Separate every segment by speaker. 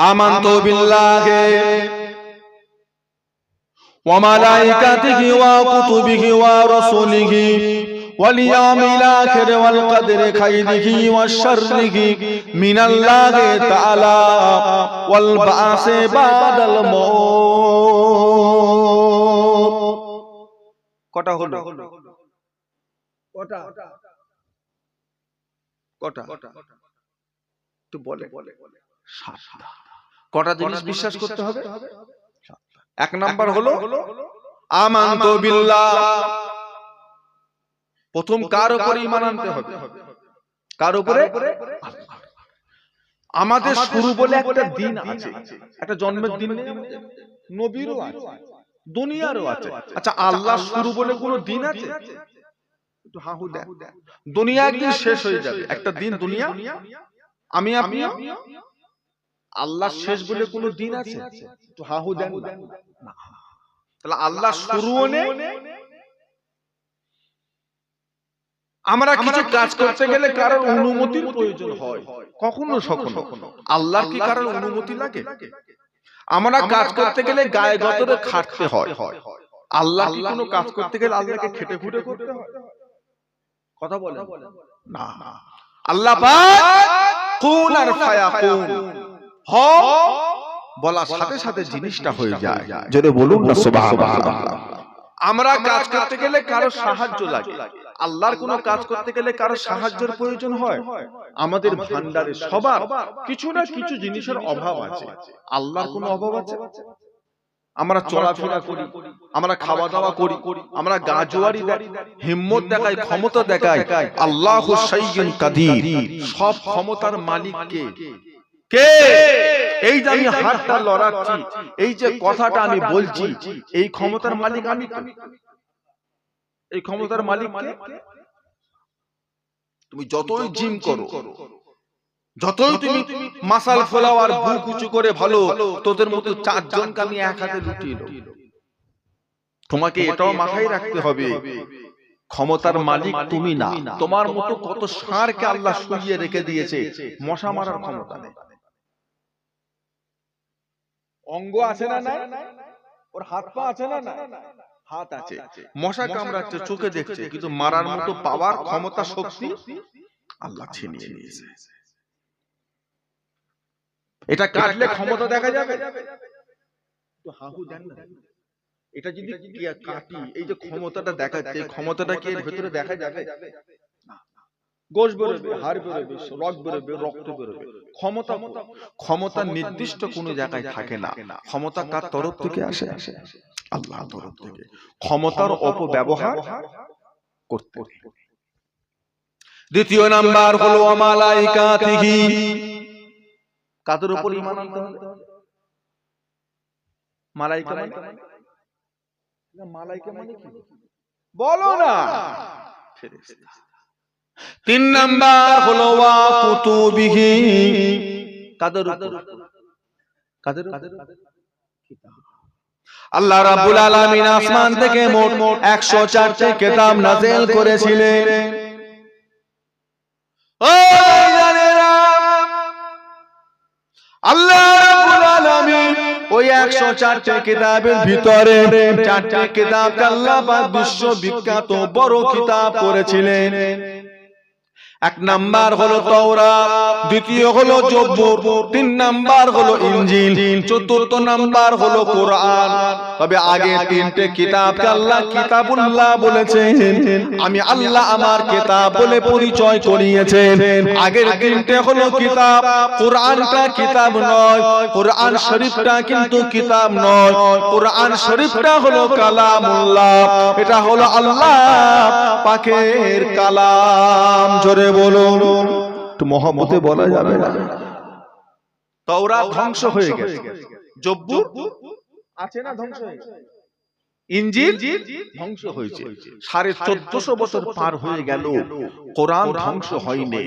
Speaker 1: আমানতু বিল্লাহি ওয়া মালাইকাতিহি ওয়া কুতুবিহি ওয়া রাসূলিহি ওয়াল ইয়াউমিল আখির ওয়াল কদরি খাইরিহি ওয়াশ শাররিহি মিনাল্লাহি তাআলা ওয়াল বা'সি বাদাল মাউত। কটা হলো? কটা তো বলে সাতটা। কটা জিনিস বিশ্বাস করতে হবে? এক নাম্বার হলো আমানতু বিল্লাহ। প্রথম কার উপরে ঈমান আনতে হবে? কার উপরে? আমাদের শুরু বলে একটা দিন আছে, একটা জন্মের দিন নেই? নবীরও আছে, দুনিয়ারও আছে। আচ্ছা, আল্লাহ শুরু বলে কোনো দিন আছে? একটু হাহু দেন। দুনিয়া একদিন শেষ হয়ে যাবে, একটা দিন দুনিয়া আমি আপনি। আল্লাহ শেষ বলে কোনো দিন আছে? একটু হাহু দেন। না। তাহলে আল্লাহ শুরুও নেই। আমরা কিছু কাজ করতে গেলে কারোর অনুমতির প্রয়োজন হয়, কখনো কখনো। আল্লাহর কি কারোর অনুমতি লাগে? আমরা কাজ করতে গেলে গায়ে গতরে খাটতে হয়। আল্লাহ কি কোনো কাজ করতে গেলে আল্লাহকে খেটে খুঁটে করতে হয়? কথা বলেন না। আল্লাহ পাক কুন আর ফায়াকুন, হও বলার সাথে সাথে জিনিসটা হয়ে যায়। যদি বলুন না সুবহানাল্লাহ। আমরা কাজ করতে গেলে কারো সাহায্য লাগে, আল্লাহর কোনো কাজ করতে গেলে কারো সাহায্যের প্রয়োজন হয়? আমাদের ভান্ডারে সবার কিছু না কিছু জিনিসের অভাব আছে, আল্লাহর কোনো অভাব আছে? আমরা চলাফেরা করি, আমরা খাওয়া দাওয়া করি, আমরা গাজোয়ারি দেখাই, হিম্মত দেখাই, ক্ষমতা দেখাই। আল্লাহু শাইয়ুন কাদির, সব ক্ষমতার মালিক কে? কে? এই যে আমি হাতটা লড়াচ্ছি, এই যে কথাটা আমি বলছি, এই ক্ষমতার মালিক আমি তো। এই ক্ষমতার মালিক কে? তুমি যতই জিম করো, যতই তুমি মাসাল ফোলাও আর বুক উঁচু করে ভালো, তোদের মতো চারজনকে আমি এক হাতে লুটিয়ে দেব। তোমাকে এটাও মাথায় রাখতে হবে, ক্ষমতার মালিক তুমি না। তোমার মতো কত ষাঁড়কে আল্লাহ শুইয়ে রেখে দিয়েছে, মশা মারার ক্ষমতা নেই। অঙ্গ আছে না নাই? ওর হাত পা আছে না নাই? হাত আছে। মশা কামড়াচ্ছে, চোখে দেখছে, কিন্তু মারার মতো পাওয়ার ক্ষমতা শক্তি আল্লাহ ছিনিয়ে নিয়েছে। এটা কাটলে ক্ষমতা দেখা যাবে? তো হাহু দেন না। এটা যদি কাটি, এই যে ক্ষমতাটা দেখাচ্ছে, এই ক্ষমতাটা কি এর ভিতরে দেখা যাবে? না। গোশ বেরোবে, হাড় বেরোবে, রক বেরোবে, রক্ত বেরোবে। ক্ষমতা, ক্ষমতা নির্দিষ্ট কোনো জায়গায় থাকে না। ক্ষমতা কার তরফ থেকে আসে? আল্লাহর তরফ থেকে। ক্ষমতার অপব্যবহার করতে নেই। দ্বিতীয় নাম্বার হলো মালাইকাতিহি। কাদের উপর ঈমান আনতে হবে? মালাইকা মানে? মালাইকা মানে কি বলো না? ফেরেশতা। তিন নাম্বার হলো ওয়া কুতুবিহি। কাদের উপর? কাদের উপর? আল্লাহ রাব্বুল আলামিন আসমান থেকে মোট 104টি কিতাব নাযিল করেছিলেন। ও জানেরা, আল্লাহ রাব্বুল আলামিন ওই 104টি কিতাবের ভিতরে 4টি কিতাবকে আল্লাহ পাক বিশ্ববিখ্যাত বড় কিতাব করেছিলেন। এক নাম্বার হলো তাওরাত, দ্বিতীয় হলো জবুর, তিন নাম্বার হলো ইনজিল, চতুর্থ নাম্বার হলো কোরআন। তবে আগে তিনটে কিতাবকে আল্লাহ কিতাবুল্লাহ বলেছেন। আমি আল্লাহ আমার কিতাব বলে পরিচয় করিয়েছেন। আগের তিনটে হলো কিতাব, কোরআনটা কিতাব নয়, কোরআন শরীফটা কিন্তু কিতাব নয়। কোরআন শরীফটা হলো কালামুল্লাহ, এটা হলো আল্লাহ পাকের কালাম। জোরে বলুন, একটু মহব্বতে বলা যাবে না? তাওরাত ধ্বংস হয়ে গেছে, জব্বুর আছে না ধ্বংস হয়ে গেছে, ইনজিল ধ্বংস হয়েছে। 1450 বছর পার হয়ে গেল, কোরআন ধ্বংস হয়নি।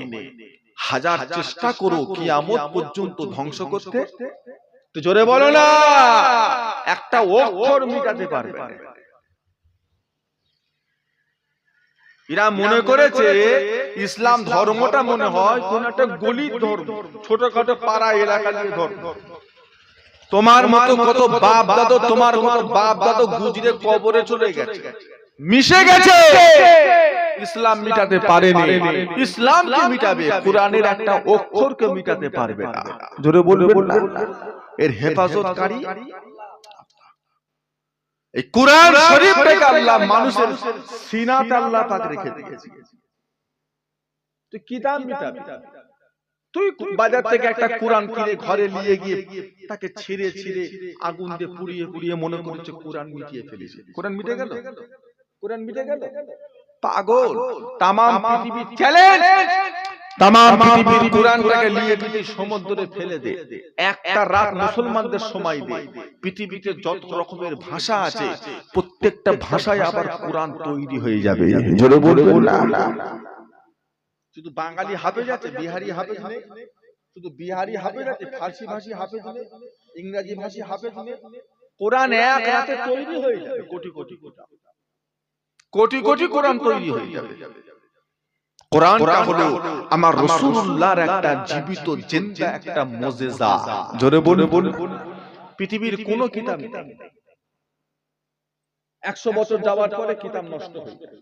Speaker 1: হাজার চেষ্টা করো কিয়ামত পর্যন্ত ধ্বংস করতে, তো জোরে বলো না, একটা অক্ষর মিটাতে পারবে না। এরা মনে করেছে ইসলাম ধর্মটা মনে হয় কোন একটা গলির ধর্ম, ছোটখাটো পাড়া এলাকার ধর্ম। তোমার মতো কত বাপ দাদু, তোমার কত বাপ দাদু গুজরে কবরে চলে গেছে, মিশে গেছে, ইসলাম মিটাতে পারেনি। ইসলাম কি মিটাবে? কোরআনের একটা অক্ষরকে মিটাতে পারবে না। জোরে বলবেন না? এর হেফাজতকারী এই কোরআন শরীফটাকে আল্লাহ মানুষের সিনাতে আল্লাহ পাক রেখে দিয়েছে। তুই কিতাব মিটাবি? তুই বাজার থেকে একটা কোরআন কিনে ঘরে নিয়ে গিয়ে তাকে ছিঁড়ে ছিঁড়ে আগুন দিয়ে পুড়িয়ে পুড়িয়ে মনে করছে কোরআন মিটিয়ে ফেলেছে। কোরআন মিটে গেল? কোরআন মিটে গেল? পাগল! তামাম পৃথিবীর চ্যালেঞ্জ, তামাম পৃথিবীর কোরআনটাকে নিয়ে গিয়ে সমুদ্রে ফেলে দে, একটা রাত মুসলমানদের সময় দে, পৃথিবীতে যত রকমের ভাষা আছে প্রত্যেকটা ভাষায় আবার কোরআন তৈরি হয়ে যাবে। জোরে বলবেন না? শুধু বাঙালি হাফেজ আছে, বিহারি হাফেজ নেই। শুধু বিহারি হাফেজ আছে, ফার্সি ভাষী হাফেজ নেই, ইংরেজি ভাষী হাফেজ নেই। কোরআন এক রাতে তৈরি হয়ে যাবে। কোটি কোটি কোটি কোটি কোরআন তৈরি হয়ে যাবে। কোরআনটা হলো আমার রাসূলুল্লাহর একটা জীবিত জিন্দা একটা মুজিজা। জোরে বলুন। পৃথিবীর কোন কিতাব নেই 100 বছর যাওয়ার পরে কিতাব নষ্ট হয়ে যায়,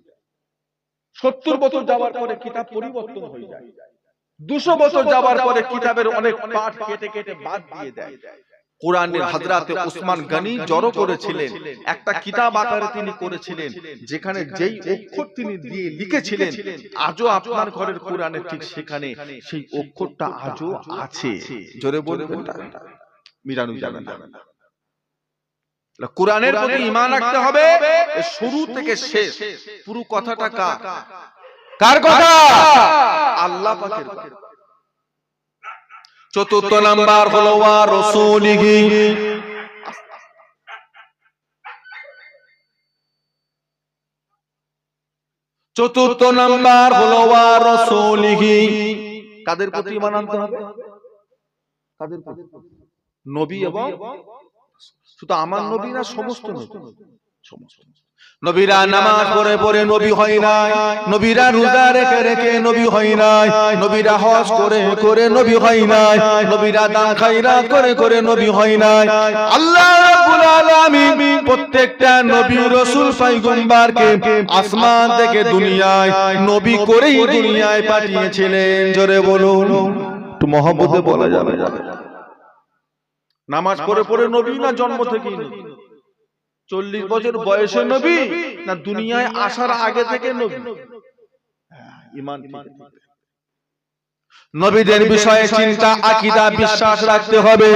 Speaker 1: 70 বছর যাওয়ার পরে কিতাব পরিবর্তন হয়ে যায়, 200 বছর যাওয়ার পরে কিতাবের অনেক পাঠ কেটে কেটে বাদ দিয়ে দেয়। কোরআনের হযরতে ওসমান গনি জড়ো করেছিলেন, একটা কিতাব আকারে তিনি করেছিলেন, যেখানে যেই অক্ষর তিনি দিয়ে লিখেছিলেন আজও আপনার ঘরের কোরআনে ঠিক সেখানে সেই অক্ষরটা আজও আছে। জোরে বলবেন না? মিরানু যাবেন না। কোরআনের প্রতি ঈমান রাখতে হবে শুরু থেকে শেষ। পুরো কথাটা কার কথা? আল্লাহ পাকের কথা। চতুর্থ নাম্বার হলো ওয়া রাসূলিহি। চতুর্থ নাম্বার হলো ওয়া রাসূলিহি। কাদের প্রতি ঈমান আনতে হবে? কাদের প্রতি? নবী এবং শুধু আমার নবী না, সমস্ত নবী। সমস্ত নবীরা নামাজ পড়ে পড়ে নবী হয় নাই, নবীরা রোজা রেখে রেখে নবী হয় নাই, নবীরা হজ করে করে নবী হয় নাই, নবীরা দান খায়রাত করে করে নবী হয় নাই। আল্লাহ রাব্বুল আলামিন প্রত্যেকটা নবী রাসূল পয়গম্বরকে আসমান থেকে দুনিয়ায় নবী করেই দুনিয়ায় পাঠিয়েছিলেন। জোরে বলুন, একটু মহব্বতে বলা যাবে। নামাজ পড়ে পড়ে নবী না জন্ম থেকেই নবী? 40 বছর বয়সে নবী না দুনিয়ায় আসার আগে থেকে নবী? ঈমান ঠিক। নবীদের বিষয়ে চিন্তা, আকীদা, বিশ্বাস রাখতে হবে।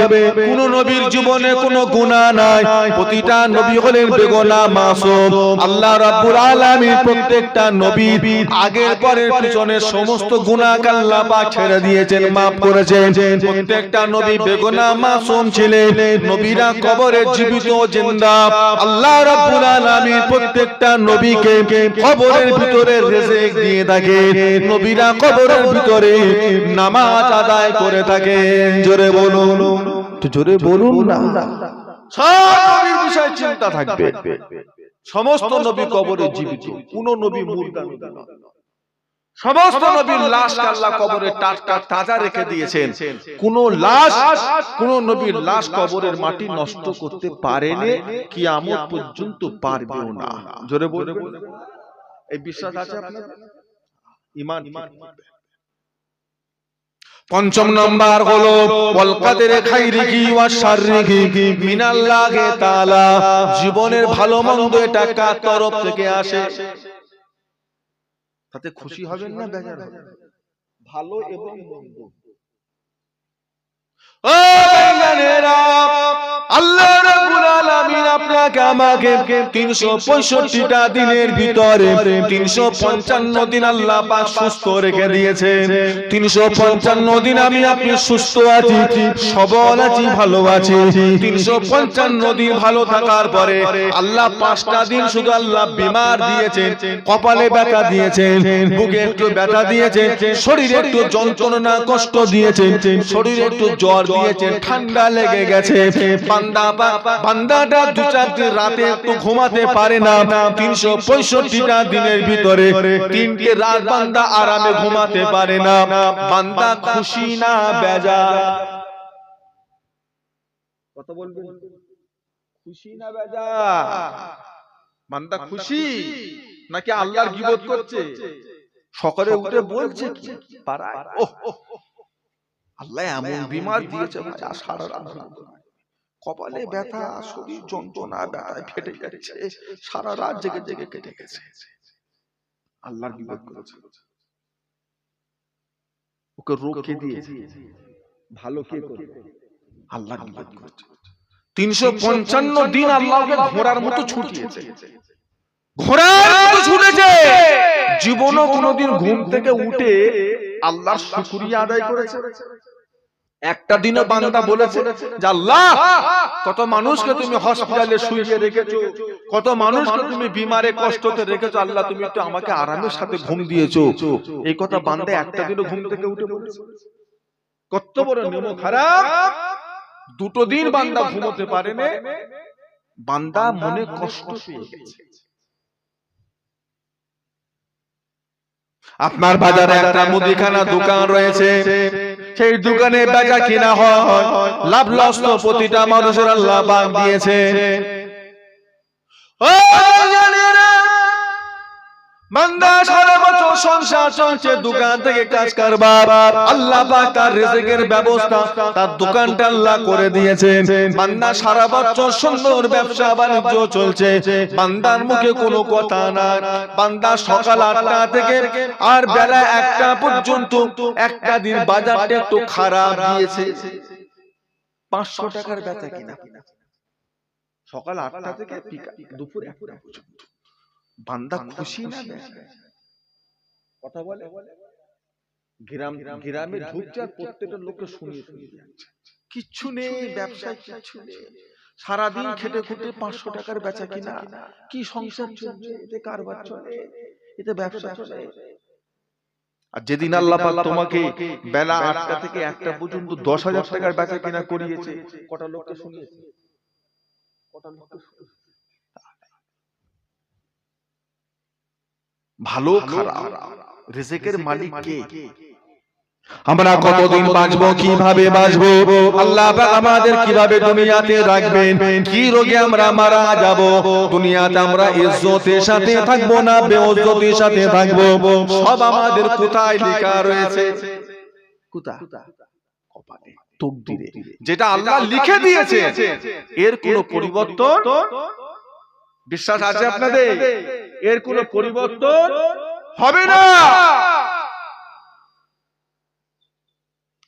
Speaker 1: কোন নবীর জীবনে কোনো গুনাহ নাই, প্রতিটা নবী হলেন বেগুনাহ মাসুম। আল্লাহ রাব্বুল আলামিন প্রত্যেকটা নবীর আগের পরের পিছনের সমস্ত গুনাহ আল্লাহ পাক ছেড়ে দিয়েছেন, maaf করেছেন। প্রত্যেকটা নবী বেগুনাহ মাসুম ছিলেন। নবীরা কবরে জীবিত জিন্দা। আল্লাহ রাব্বুল আলামিন প্রত্যেকটা নবীকে কবরের ভিতরে রিজিক দিয়ে থাকেন। নবীরা কবরের ভিতরে নামাজ আদায় করে থাকেন। জোরে বলুন, জোরে বলুন না। সব নবীর বিষয়ে চিন্তা থাকবে। সমস্ত নবী কবরে জীবিত, কোন নবী মুর্দা না। সমস্ত নবীর লাশ আল্লাহ কবরে টাটকা তাজা রেখে দিয়েছেন। কোন লাশ, কোন নবীর লাশ কবরের মাটি নষ্ট করতে পারেনি, কিয়ামত পর্যন্ত পারবেও না। জোরে বলুন। এই বিশ্বাস আছে আপনার? ঈমান। পঞ্চম নাম্বার হলো ওয়াল কদরে খাইরিহি ওয়া শাররিহি মিনাল্লাহি তাআলা। জীবনের ভালো মন্দ এটা কার তরফ থেকে আসে? তাতে খুশি হবেন না বেজার হবেন? ভালো এবং মন্দ। ও জানেরা, আল্লাহ রাব্বুল আলামিন আপনাকে আমাকে 365টা দিনের ভিতরে 355 দিন আল্লাহ পাক সুস্থ রেখে দিয়েছেন। 355 দিন আমি আপনি সুস্থ আছি, সবল আছি, ভালো আছি। 355 দিন ভালো থাকার পরে আল্লাহ 5টা দিন শুধু আল্লাহ বিমার দিয়েছেন, কপালে ব্যথা দিয়েছেন, বুকে একটু ব্যথা দিয়েছেন, শরীরে একটু যন্ত্রণা কষ্ট দিয়েছেন, শরীরে একটু জ্বর দিয়েছেন, ঠান্ডা লেগে গেছে। বান্দাটা 2-4 দিন রাতে একটু ঘুমাতে পারে না। 365টা দিনের ভিতরে 3টে রাত বান্দা আরামে ঘুমাতে পারে না। বান্দা খুশি না বেজার? কথা বলবেন, খুশি না বেজা? বান্দা খুশি নাকি আল্লাহর গীবত করছে? সকালে উঠে বলছে কি পাড়ায়, ওহ আল্লাহ এমন বিমার দিয়েছে ভাই, আর সারা রাত কপালে ব্যথা, শরীর যন্ত্রণা, ব্যথায় ফেটে যাচ্ছে, সারা রাত জেগে জেগে কেটে গেছে। আল্লাহর গীবত করেছে। ওকে রোগ কে দিয়েছে? ভালো কে করবে? আল্লাহর গীবত করেছে। 355 দিন আল্লাহকে ঘোড়ার মতো ছুটিয়েছে, ঘোড়ার মতো ছুটেছে। জীবনও কোনোদিন ঘুম থেকে উঠে আল্লাহর শুকরিয়া আদায় করেছে? একটা দিনও বান্দা বলেছে যে আল্লাহ কত মানুষকে তুমি হসপিটালে শুইয়ে রেখেছো, কত মানুষকে তুমি বিমারে কষ্টতে রেখেছো, আল্লাহ তুমি তো আমাকে আরামের সাথে ঘুম দিয়েছো, এই কথা বান্দা একটা দিনও ঘুম থেকে উঠে বলেছে? কত বড় নেমো খারাপ! দুটো দিন বান্দা ঘুমোতে পারে না, বান্দা মনে কষ্ট পেয়ে গেছে। আপনার বাজারে একটা মুদিখানা দোকান রয়েছে, সেই দোকানে বেচা কিনা হয়, লাভ লস তো প্রতিটা মানুষের আল্লাহ পাক দিয়েছে। ও জানেরা, বান্দা সারা বছর সংসার চলছে, দোকান থেকে কাজ কারবার, আল্লাহ পাক তার রিজিকের ব্যবস্থা তার দোকানটা আল্লাহ করে দিয়েছেন। বান্দা সারা বছর সুন্দর ব্যবসা বাণিজ্য চলছে, বান্দার মুখে কোনো কথা না। বান্দা সকাল 8টা থেকে আর বেলা 1টা পর্যন্ত একটা দিন বাজারটা একটু খারাপ গিয়েছে, 500 টাকার বেচা কিনা, সকাল 8টা থেকে দুপুর 1টা পর্যন্ত। বান্দা খুশি না? কথা বলে, গ্রামে ঢুকছে আর প্রত্যেকটা লোককে শুনিয়ে শুনিয়ে যাচ্ছে, কিচ্ছু নেই ব্যবসায়, কিচ্ছু নেই, সারাদিন খেটে খুটে 500 টাকার বেচা কিনা, কি সংসার চলছে, এতে কারবার চলে, এতে ব্যবসা চলে। আর যেদিন আল্লাহ পাক তোমাকে বেলা 8টা থেকে 1টা পর্যন্ত 10,000 টাকার বেচা কিনা করিয়েছে, কটা লোককে শুনিয়েছে? কটা লোককে শুনিয়েছে? ভালো খারাপ রিজিকের মালিক কে? আমরা কতদিন বাঁচবো, কিভাবে বাঁচবো, আল্লাহ পাক আমাদের কিভাবে দুনিয়াতে রাখবেন, কি রোগে আমরা মারা যাব, দুনিয়াতে আমরা ইজ্জতের সাথে থাকবো না বেইজ্জতির সাথে থাকবো, সব আমাদের কোথায় লেখা রয়েছে? কোথায়? কপালে, তকদিরে, যেটা আল্লাহ লিখে দিয়েছে, এর কোনো পরিবর্তন, বিশ্বাস আছে আপনাদের? এর কোনো পরিবর্তন হবে না,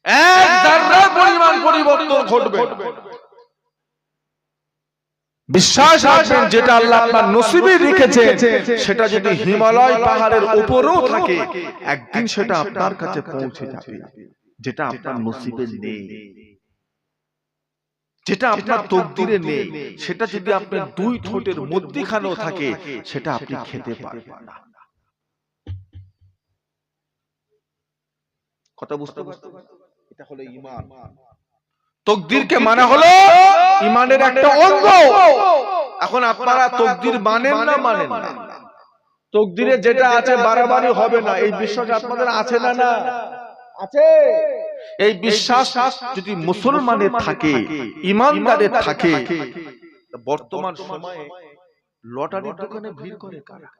Speaker 1: এক যারা পরিমাণ পরিবর্তন ঘটবে। বিশ্বাস রাখবেন, যেটা আল্লাহ আপনার নসিবে রেখেছে, সেটা যদি হিমালয় পাহাড়ের উপরেও থাকে, একদিন সেটা আপনার কাছে পৌঁছে যাবে। যেটা আপনার নসিবে নেই, যেটা আপনার তকদিরে নেই, সেটা যদি আপনার দুই ঠোঁটের মধ্যখানেও থাকে, সেটা আপনি খেতে পারবেন না। কথা বুঝতে পারছেন? এটা হলো ঈমান। তকদিরকে মানা হলো ঈমানের একটা অঙ্গ। এখন আপনারা তকদির মানেন না মানেন না, তকদিরে যেটা আছে বাড়াবাড়ি হবে না, এই বিশ্বাস আপনাদের আছে না? না আছে। এই বিশ্বাস যদি মুসলমানের থাকে, ঈমানদারের থাকে, বর্তমান সময়ে লটারির দোকানে ভিড় করে কারা?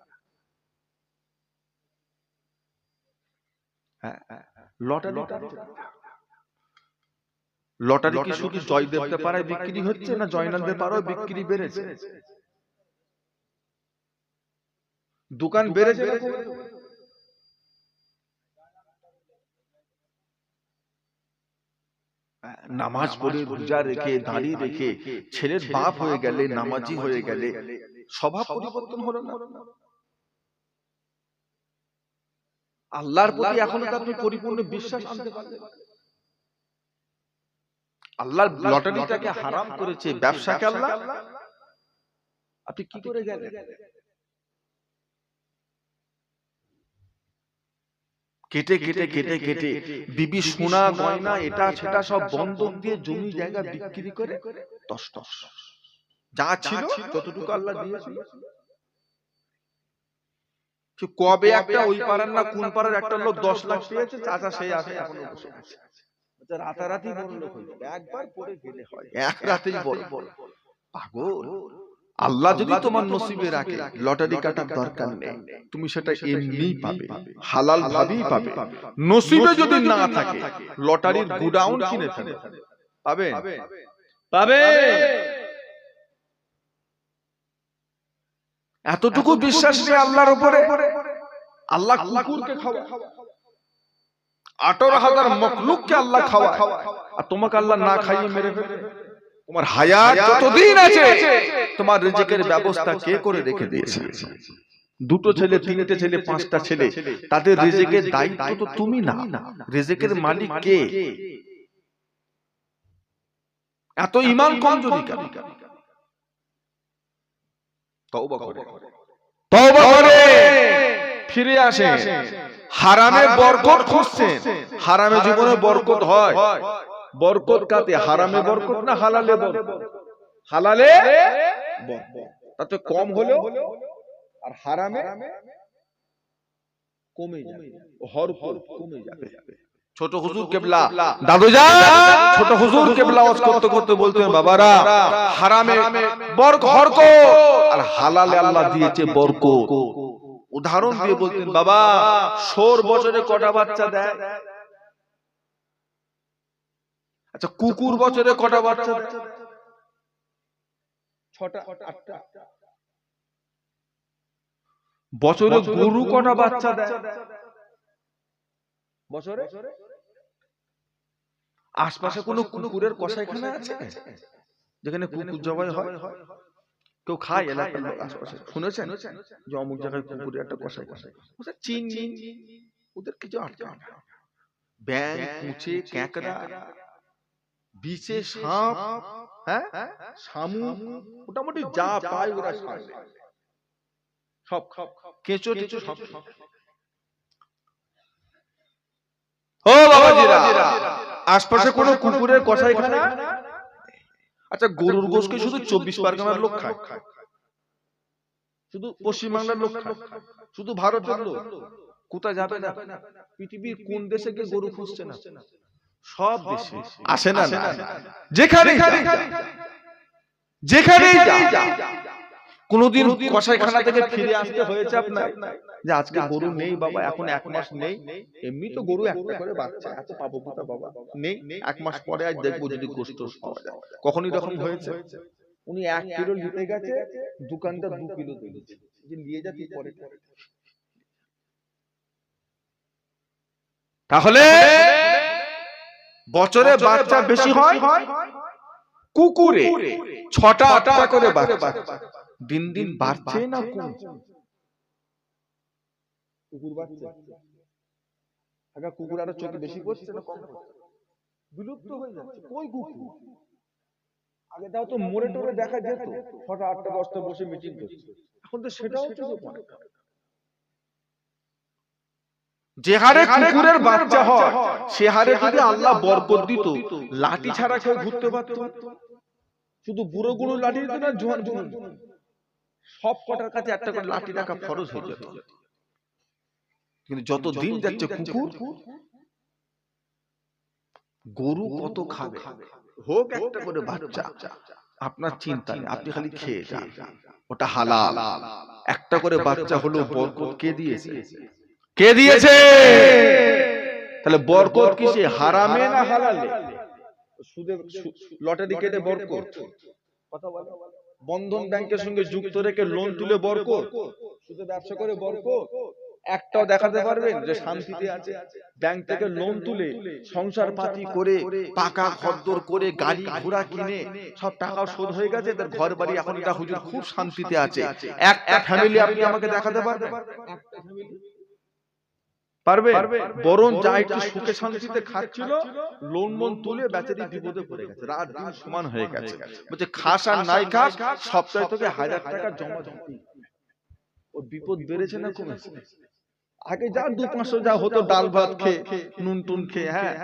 Speaker 1: লটারি কি শুধু জয়দেবতে পাড়ায় বিক্রি হচ্ছে, না জয়নালদের পাড়ায় বিক্রি বেড়েছে? দোকান বেড়েছে। নামাজ পড়ে রোজা রেখে দাঁড়িয়ে রেখে ছেলের বাপ হয়ে গেলে, নামাজি হয়ে গেলে, স্বভাব পরিবর্তন হলো না? আল্লাহর প্রতি এখনো আপনি পরিপূর্ণ বিশ্বাস আনতে পারলেন? আল্লাহ লটারিটাকে হারাম করেছে, ব্যবসাকে আল্লাহ, আপনি কি করে গেলেন? কেটে কেটে কেটে কেটে বিবি সোনা গয়না এটা সেটা সব বন্ধক দিয়ে জমি জায়গা বিক্রি করে টস টস, যা ছিল যতটুকু আল্লাহ দিয়েছিল। কবে একটা ওই পাড়ার না কোন পাড়ার একটা লোক 10 লাখ পেয়েছে, চাচা সেই আসে এখনো বসে আছে, রাতারাতি বড় লোক হয়ে যাবে, একবার পড়ে গেলে হয়, এক রাতেই বড়। পাগল, আল্লাহ যদি তোমার নসিবে রাখে লটারি কাটার দরকার নেই, তুমি সেটা এমনিই পাবে, হালাল ভাবেই পাবে। নসিবে যদি না থাকে লটারির গুডাউন কিনে ফেলে পাবে পাবে। এতটুকু বিশ্বাস নেই আল্লাহর উপরে। আল্লাহ কুকুরকে খাওয়ায়, 18,000 মখলুককে আল্লাহ খাওয়ায়, আর তোমাকে আল্লাহ না খাইয়ে মেরে ফেলে। তোমার হায়াত যতদিন আছে তোমার রিজিকের ব্যবস্থা কে করে রেখে দিয়েছে? দুটো ছেলে, তিনটে ছেলে, পাঁচটা ছেলে, তাদের রিজিকের দায়িত্ব তো তুমি না, রিজিকের মালিক কে? এত ঈমান কমজোরি কেন? তওবা করে, তওবা করে ফিরে আসে। হারামে বরকত খুঁজছেন, হারামে জীবনে বরকত হয়। বরকত কাতে? হারামে বরকত না হালালে বরকত? হালালে বরকত, তাতে কম হলেও, আর হারামে কমে যাবে, হরফত কমে যাবে। ছোট হুজুর কেবলা, দাদুজান ছোট হুজুর কেবলা ওয়াজ করতে করতে বলতেন, বাবারা হারামে হরকত আর হালালে আল্লাহ দিয়েছে বরকত। উদাহরণ দিয়ে বলতেন, বাবা সোর বছরে কটা বাচ্চা দেয়? আচ্ছা কুকুর বছরে কটা বাচ্চা দেয়? 6টা 8টা। বছরে গরু কটা বাচ্চা দেয়? বছরে? আশপাশে কোনো কুকুরের কসাইখানা আছে যেখানে কুকুর জবাই হয়? কেউ খায় এলাকার লোক আশপাশে? শুনেছেন যে অমুক জায়গায় কুকুরের একটা কসাইখানা? চিনি ওদের কিছু আটকা না। ব্যাঙ, মুছে, ক্যাকড়া, বিছে, সাপ, হ্যাঁ শামুক, মোটামুটি যা পায় ওরা সব, কেঁচো টেচো সব। ও বাবাজিরা, আশপাশে কোনো কুকুরের কসাইখানা? আচ্ছা গরুর গোশত কি শুধু 24 পরগনার লোক খায়? শুধু পশ্চিমবাংলার লোক খায়? শুধু ভারতের লোক? কোথায় যাবে না? পৃথিবীর কোন দেশে গিয়ে গরু খুঁজছে না? সব দেশে আসে না? যেখানে যেখানেই যা, কোনদিন কসাইখানা থেকে ফিরে আসতে হয়েছে আপনার যে আজকে গরু নেই বাবা, এখন 1 মাস নেই? এমনি তো গরু একটা করে বাচ্চা, এত পাবো কোথা বাবা? নেই, 1 মাস পরে আজ দেখবো যদি গোশত পাওয়া যায়। কখনই রকম হয়েছে? উনি 1 কিলো নিতে গেছে, দোকানদার 2 কিলো দিয়েছে, যে নিয়ে যা তুই পরে। তাহলে বছরে বাচ্চা বেশি হয় কুকুরে, 6টা 8টা করে বাচ্চা। দিন দিন বাড়ছে না কমছে? কুকুর বাচ্চা, আগে কুকুর আরো চোখে বেশি পড়ছে না কম পড়ছে? বিলুপ্ত হয়ে যাচ্ছে। কই কুকুর? আগে দাও তো মোড়ে টোরে দেখা যেত, 6টা 8টা 10টা বসে মিটিং করছে, এখন তো সেটাও চোখে পড়ে না। যে হারে কুকুরের বাচ্চা হয় সে হারে যদি আল্লাহ বরকত দিত, লাঠি ছাড়া কেউ ঘুরতে পারত? শুধু বুড়ো গুলো লাঠি দিত না, জোয়ান গুলো? সব কটার কাছে একটা করে লাঠি রাখা ফরজ হয়ে যেত। কিন্তু যত দিন যাচ্ছে কুকুর, গরু কত খাবে, হোক একটা করে বাচ্চা, আপনার চিন্তা নেই, আপনি খালি খেয়ে যান, ওটা হালাল। একটা করে বাচ্চা হলো বরকত কে দিয়েছে? কে দিয়েছে? তাহলে বরকত কিসে, হারামে না হালালে? সুদে, লটারি কেটে বরকত? কথা বলে। বন্ধন ব্যাংকের সঙ্গে যুক্ত রেখে লোন তুলে বরকত? সুদে ব্যবসা করে বরকত? একটাও দেখাতে পারবেন যে শান্তিতে আছে? ব্যাংক থেকে লোন তুলে সংসার পাতি করে, পাকা খদ্দর করে, গাড়ি ঘোড়া কিনে সব টাকা শোধ হয়ে গেছে, তার ঘর বাড়ি এখন এটা হুজুর খুব শান্তিতে আছে, একটা ফ্যামিলি আপনি আমাকে দেখাতে পারবেন? একটা ফ্যামিলি পারবে? বরং যা একটু সুখে শান্তিতে খাচ্ছিল, লোন মন তুলে বেচারি বিপদে পড়ে গেছে, রাত দিন সমান হয়ে গেছে। বলছে খাস আর নাই খাস, সপ্তাহে তোকে 1000 টাকা জমা দিতে। ওর বিপদ বেড়েছে না কমেছে? আগে যা 2-500 যা হতো, ডাল ভাত খেয়ে, নুন টুন খেয়ে, হ্যাঁ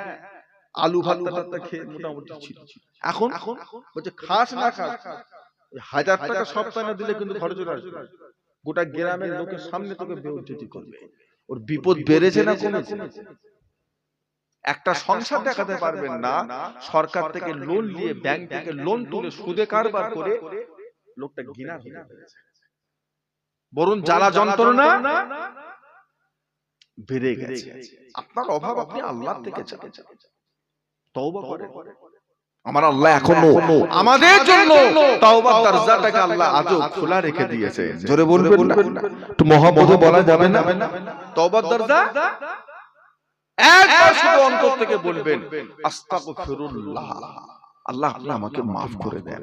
Speaker 1: আলু ভাত টাতা খেয়ে মোটামুটি ছিল। এখন বলছে খাস না খাস, 1000 টাকা সপ্তাহে না দিলে কিন্তু খরচ হয়ে আসবে, গোটা গ্রামের লোকের সামনে তোকে বেইজ্জতি করবে। ওর বিপদ বেড়েছে না কমেছে? একটা সংসার দেখাতে পারবেন না, সরকার থেকে লোন নিয়ে ব্যাংক থেকে লোন তুলে সুদে কারবার করে লোকটা ঘৃণা হয়ে গেছে, বরং জ্বালা যন্ত্রণা বেড়ে গেছে। আপনার অভাব আপনি আল্লাহ থেকে চান, তওবা করেন। আমার আল্লাহ এখনো আমাদের জন্য তওবার দরজাটাকে আল্লাহ আজও খোলা রেখে দিয়েছে। জোরে বলবেন না? একটু মহব্বতে বলা যাবে না? তওবার দরজা একবার শুধু অন্তর থেকে বলবেন আস্তাগফিরুল্লাহ, আল্লাহ আপনি আমাকে মাফ করে দেন।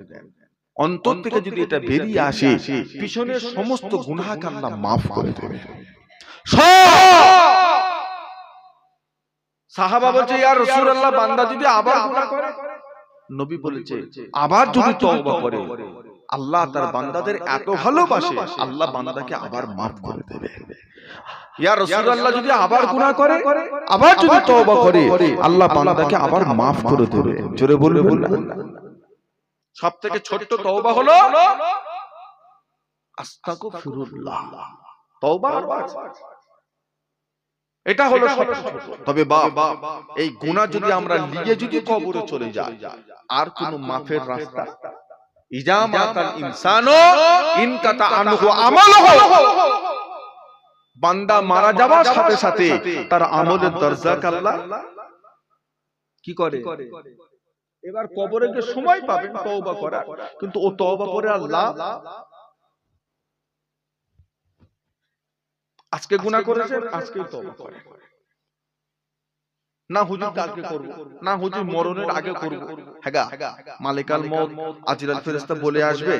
Speaker 1: অন্তর থেকে যদি এটা বেরিয়ে আসে, পিছনের সমস্ত গুনাহকে আল্লাহ মাফ করে দেবে। সাহাবা বলছে ইয়া রাসূলুল্লাহ, বান্দা যদি আবার গুনাহ করে, নবী বলেছে আবার যদি তওবা করে, আল্লাহ তার বান্দাদের এত ভালোবাসে, আল্লাহ বান্দাকে আবার মাফ করে দেবে। ইয়া রাসূলুল্লাহ, যদি আবার গুনাহ করে, আবার যদি তওবা করে, আল্লাহ বান্দাকে আবার মাফ করে দেবে। জোরে বলবেন না? সবথেকে ছোট্ট তওবা হলো আস্তাগফিরুল্লাহ, তওবা। এটা হলো সবচেয়ে ছোট। তবে বাবা, এই গুনাহ যদি আমরা নিয়ে যদি কবরে চলে যাই, আর কোনো মাফের রাস্তা, ইজা মাতাল ইনসানু ইনকাতা আনহু আমালুহু, বান্দা মারা যাওয়ার সাথে সাথে তার আমলের দরজাকে আল্লাহ কি করে? এবার কবরে যে সময় পাবেন তওবা করার, কিন্তু ও তওবা করে আল্লাহ আজকে গুনাহ করেছেন, আজকেই তওবা করেন না, হুজুর কালকে করব, না হুজুর মরণের আগে করব। হ্যাঁ, মালিকাল মউত আজরাইল ফেরেশতা বলে আসবে,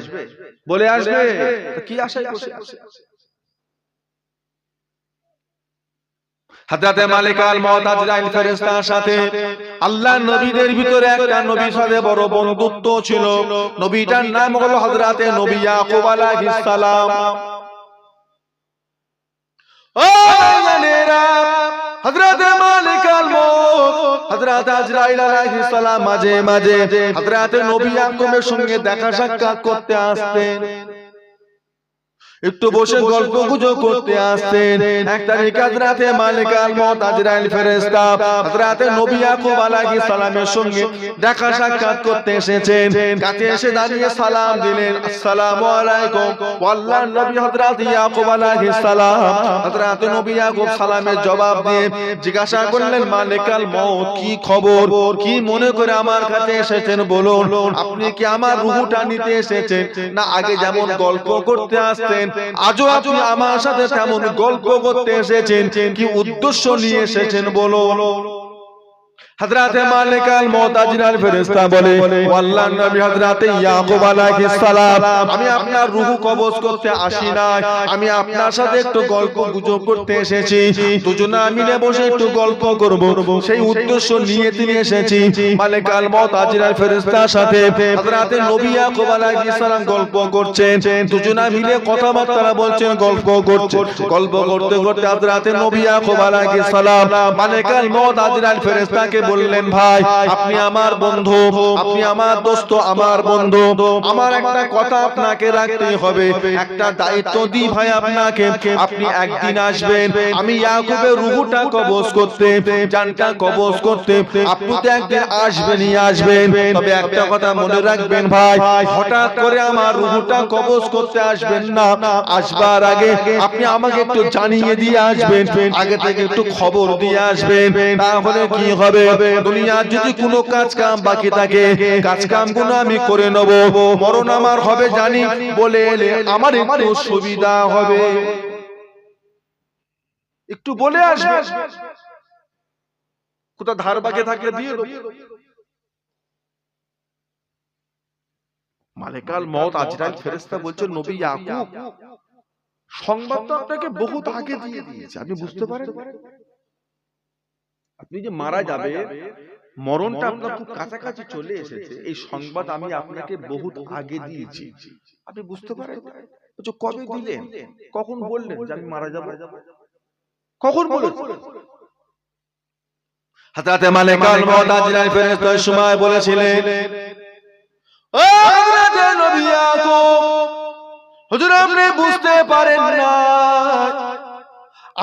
Speaker 1: বলে আসবে, তো কি আশায় বসে আছে? হযরতে মালিকাল মউত আজরাইল ফেরেশতার সাথে আল্লাহ নবীদের ভিতরে একটা নবীর সাথে বড় বন্ধুত্ব ছিল। নবীটার নাম হলো হযরতে নবী ইয়াকুব আলাইহিস সালাম। ও জানেরা, হযরতে মালিকাল মউত হযরত আজরাইল আলাইহিস সালাম মাঝে মাঝে হযরতে নবী ইয়াকুবের সঙ্গে দেখা সাক্ষাৎ করতে আসতেন, একটু বসে গল্প গুজব করতে আসতেন। একটা হযরতে মালিকাল মউত আজরাইল ফেরেশতা হযরতে নবী ইয়াকুব আলাইহিস সালামের সঙ্গে দেখা সাক্ষাৎ করতে এসেছেন। কাছে এসে দাঁড়িয়ে সালাম দিলেন, আসসালামু আলাইকুম। আল্লাহর নবী হযরতে ইয়াকুব আলাইহিস সালাম হযরতে নবী ইয়াকুব সালামের জবাব দিয়ে জিজ্ঞাসা করলেন, মালিকাল মউত, কি খবর, কি মনে করে আমার কাছে এসেছেন বলুন? আপনি কি আমার রূহটা নিতে এসেছেন, না আগে যেমন গল্প করতে আসতেন আজও আপনি আমার সাথে তেমন গল্প করতে এসেছেন? কি উদ্দেশ্য নিয়ে এসেছেন বলুন? হযরতে মালিকাল মউত আজরাইল ফেরেশতা বলে, আল্লাহর নবী হযরতে ইয়াকুব আলাইহিস সালাম, আমি আপনার রূহ কবজ করতে আসি নাই, আমি আপনার সাথে একটু গল্প গুজব করতে এসেছি। দুজনে মিলে বসে একটু গল্প করব, সেই উদ্দেশ্য নিয়ে তিনি এসেছি। মালিকাল মউত আজরাইল ফেরেশতার সাথে হযরতে নবী ইয়াকুব আলাইহিস সালাম গল্প করছেন, দুজনে মিলে কথাবার্তা বলছেন, গল্প করছেন। গল্প করতে করতে হযরতে নবী ইয়াকুব আলাইহিস সালাম মালিকাল মউত আজরাইল ফেরেশতাকে বললেন, ভাই আপনি আমার বন্ধু, আপনি আমার দোস্ত, আমার বন্ধু, আমার একটা কথা আপনাকে রাখতে হবে, একটা দায়িত্ব দিই ভাই আপনাকে। আপনি একদিন আসবেন, আমি ইয়াকুবের রূহটা কবজ করতে, জানটা কবজ করতে, আপনি তো একদিন আসবেনই আসবেন। তবে একটা কথা মনে রাখবেন ভাই, হঠাৎ করে আমার রূহটা কবজ করতে আসবেন না, আসবার আগে আপনি আমাকে একটু জানিয়ে দিয়ে আসবেন, আগে থেকে একটু খবর দিয়ে আসবেন। তাহলে কি হবে, দুনিয়ার যদি কোনো কাজ কাম বাকি থাকে, কাজ কাম গুলো আমি করে নেব, মরণ আমার হবে জানি বলে এলে আমার একটু সুবিধা হবে। একটু বলে আসবে, কোথা ধার বাকি থাকলে দিয়ে দেব। মালিকাল মউত আজরাইল ফেরেশতা বলছে, নবী ইয়াকুব, সংবাদ তো আপনাকে বহুত আগে দিয়ে দিয়েছে, আপনি বুঝতে পারেন? আপনি যে মারা যাবে, মরণটা আপনার খুব কাছাকাছি চলে এসেছে, এই সংবাদ আমি আপনাকে বহুত আগে দিয়েছি, আপনি বুঝতে পারেন? কবে দিলেন, কখন বললেন যে আমি মারা যাব, কখন বলেছেন? হযরতে মালিকাল মউত আজরাইল ফেরেশতা সময় বলেছিলেন, ও হযরতে নবী ইয়াকুব, হুজুর আপনি বুঝতে পারেন না,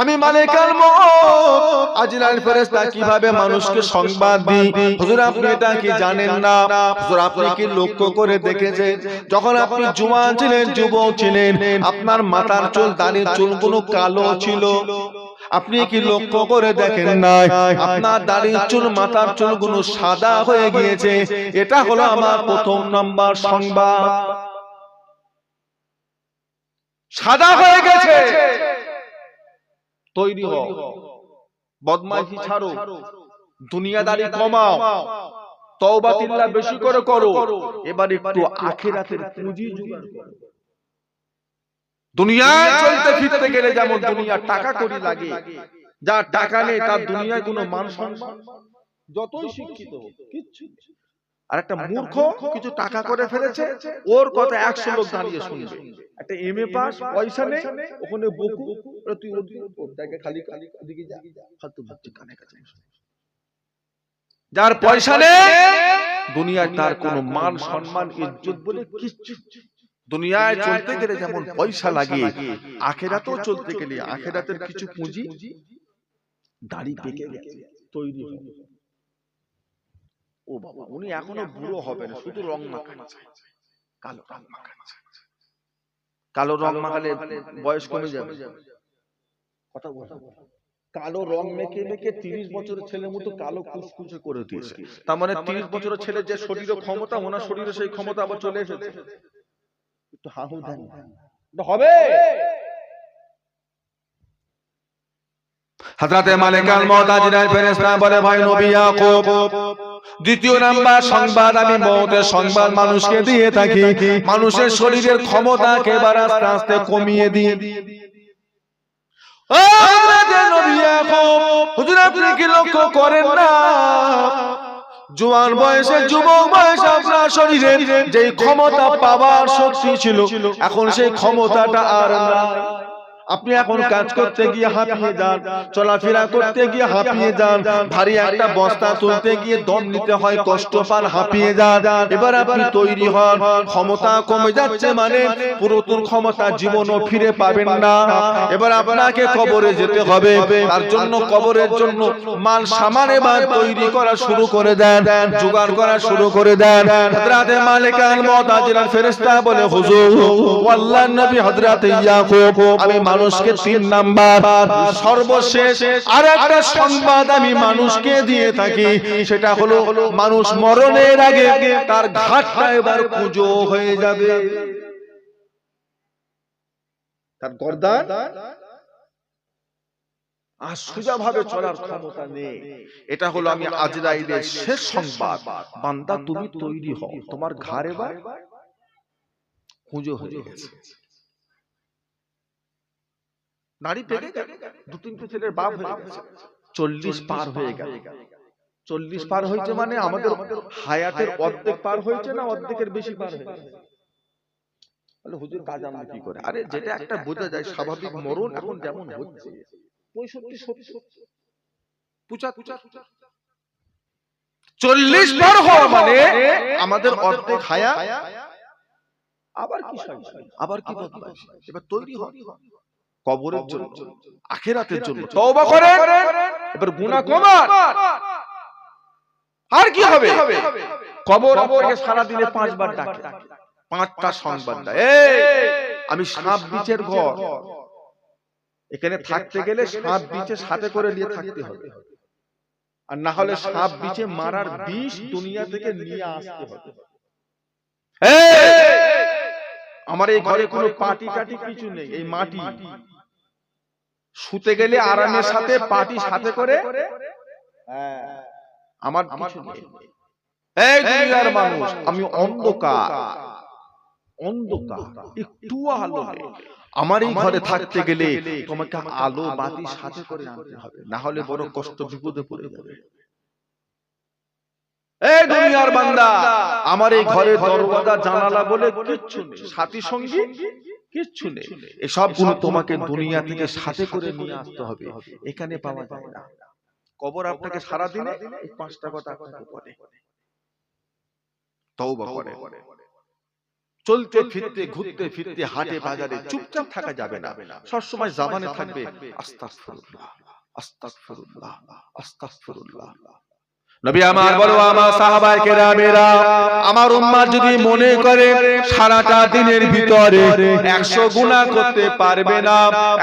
Speaker 1: আমি মালিকুল মউত আজরাইল ফেরেশতা কিভাবে মানুষকে সংবাদ দিই? হুজুর আপনি এটা কি জানেন না? হুজুর আপনি কি লক্ষ্য করে দেখেছেন যখন আপনি জওয়ান ছিলেন, যুবক ছিলেন, আপনার মাথার চুল, দাড়ির চুলগুলো কালো ছিল? আপনি কি লক্ষ্য করে দেখেন নাই আপনার দাড়ির চুল, মাথার চুলগুলো সাদা হয়ে গিয়েছে? এটা হলো আমার প্রথম নাম্বার সংবাদ। সাদা হয়ে গেছে। তৈরি হও, বদমাইশি ছাড়ো, দুনিয়াদারি কমাও, তওবাতিল্লাহ বেশি করে করো। এবার একটু আখিরাতের পুঁজি জোগাড় করো। দুনিয়ায় চলতে ফিরতে গেলে যেমন দুনিয়া টাকা কড়ি লাগে, যার টাকা নেই তার দুনিয়ায় কোনো মান সম্মান, যতই শিক্ষিত হোক কিচ্ছু। আর একটা মূর্খ কিছু টাকা করে ফেলেছে, ওর কথা 100 লোক দাঁড়িয়ে শুনবে। একটা এমএ পাস, পয়সা নেই, ওখানে বকু, তুই ওর জায়গায় খালি খালি দিকে যা, ফালতু ভাবছি কানে কাছে। যার পয়সা নেই দুনিয়ায় তার কোনো মান সম্মান ইজ্জত বলে কিচ্ছু। দুনিয়ায় চলতে গেলে যেমন পয়সা লাগে, আখিরাতেও চলতে গেলে আখিরাতের কিছু পুঁজি দাড়ি পেকে গেছে, তৈরি হবে। ও বাবা, উনি এখনো বুড়ো হবেন, শুধু রং মাখাচ্ছে, কালো রং মাখাচ্ছে। কালো রং মাখালে বয়স কমে যাবে। কথা বল, কালো রং মেখে মেখে 30 বছরের ছেলের মতো কালো কুচকুচে করে দিয়েছে। তার মানে 30 বছরের ছেলে যে শরীরের ক্ষমতা, ওনার শরীরে সেই ক্ষমতা আবার চলে এসেছে। একটু হাহু দেন, হবে। হযরতে মালিকুল মউত আজরাইল ফেরেশতা বলে, ভাই নবী ইয়াকুব, দ্বিতীয় নাম্বার সংবাদ আমি মউতের সংবাদ মানুষকে দিয়ে থাকি। মানুষের শরীরের ক্ষমতাকে এবার আস্তে আস্তে কমিয়ে দিয়ে হুজুর আপনি কি লক্ষ্য করেন না জওয়ান বয়সে, যুবক বয়সে আপনার শরীরে যে ক্ষমতা পাওয়ার শক্তি ছিল, এখন সেই ক্ষমতাটা আর নাই। আপনি এখন কাজ করতে গিয়ে হাঁপিয়ে যান, চলাফেরা করতে গিয়ে হাঁপিয়ে যান, ভারী একটা বস্তা তুলতে গিয়ে দম নিতে হয়, কষ্ট পান, হাঁপিয়ে যান। এবার আপনি তৈরি হন, ক্ষমতা কমে যাচ্ছে মানে পুরাতন ক্ষমতা জীবনও ফিরে পাবেন না। এবার আপনাকে কবরে যেতে হবে, তার জন্য কবরের জন্য মাল সামান এবার তৈরি করা শুরু করে দেন, জোগাড় করা শুরু করে দেন। হযরতে মালিকুল মউত আজরাইল ফেরেশতা বলে, হুজুর আল্লাহর নবী হযরতে ইয়াকুব, আমি মানুষকে 3 নাম্বার সর্বশেষ আরেকটা সংবাদ আমি মানুষকে দিয়ে থাকি, সেটা হলো মানুষ মরণের আগে তার ঘাটটা এবার কুঁজো হয়ে যাবে, তার গর্দান আর সোজাভাবে চলার ক্ষমতা নেই। এটা হলো আমি আজরাইলের শেষ সংবাদ। বান্দা তুমি তৈরি হও, তোমার ঘাড় এবার কুঁজো হয়ে গেছে। নারী পেকে গেল, 2-3টে ছেলের বাপ হয়ে গেছে, 40 পার হয়ে গেল। 40 পার হয়েছে মানে আমাদের হায়াতের অর্ধেক পার হয়েছে না অর্ধেকের বেশি পার হয়ে গেছে। বলে হুজুর কাজ আমরা কি করে? আরে যেটা একটা বোঝা যায় স্বাভাবিক মরণ এখন যেমন হচ্ছে 65-70 40 পার হওয়া মানে আমাদের অর্ধেক হায়া। আবার কি আবার কি বদমাইশ, এবার তৈরি হয় কবরের জন্য, আখিরাতের জন্য তওবা করেন, এবার গুনাহ কমান। আর কি হবে? কবর আপনাকে সারা দিনে 5 বার ডাকে, 5টা সংবাদ দেয়, এই আমি সাপ বিচের ঘর, এখানে থাকতে গেলে সাপ বিচে সাথে করে নিয়ে থাকতে হবে, আর না হলে সাপ বিচে মারার বিষ দুনিয়া থেকে নিয়ে আসতে হবে। আমার এই ঘরে কোনো পাটি টাটি কিছু নেই, এই মাটি, শুতে গেলে আরামের সাথে পাটি সাথে করে, আমার কিছু নেই। এই দুনিয়ার মানুষ, আমি অন্ধকার, অন্ধকার, একটু আলো নেই। আমার এই ঘরে থাকতে গেলে তোমাকে আলো বাতি সাথে করে আনতে হবে, না হলে বড় কষ্ট, বিপদে পড়ে যাবে। এই দুনিয়ার বান্দা, আমার এই ঘরে দরওয়াজা জানালা বলে কিচ্ছু নেই, সাথী সঙ্গী কিচ্ছু নেই। এসব গুলো তোমাকে দুনিয়া থেকে সাথে করে নিয়ে আসতে হবে, এখানে পাওয়া যায় না। কবর আপনাকে সারা দিনে এই 5টা কথা আপনাকে বলে, তওবা করে চলতে ফিরতে ঘুরতে ফিরতে হাটে বাজারে চুপচাপ থাকা যাবে না, সব সময় জবানে থাকবে আস্তাগফিরুল্লাহ আস্তাগফিরুল্লাহ আস্তাগফিরুল্লাহ। নবী আমার বলো, আমার সাহাবায়ে কেরামেরা, আমার উম্মাত যদি মনে করে সারাটা দিনের ভিতরে 100 গুনাহ করতে পারবে না,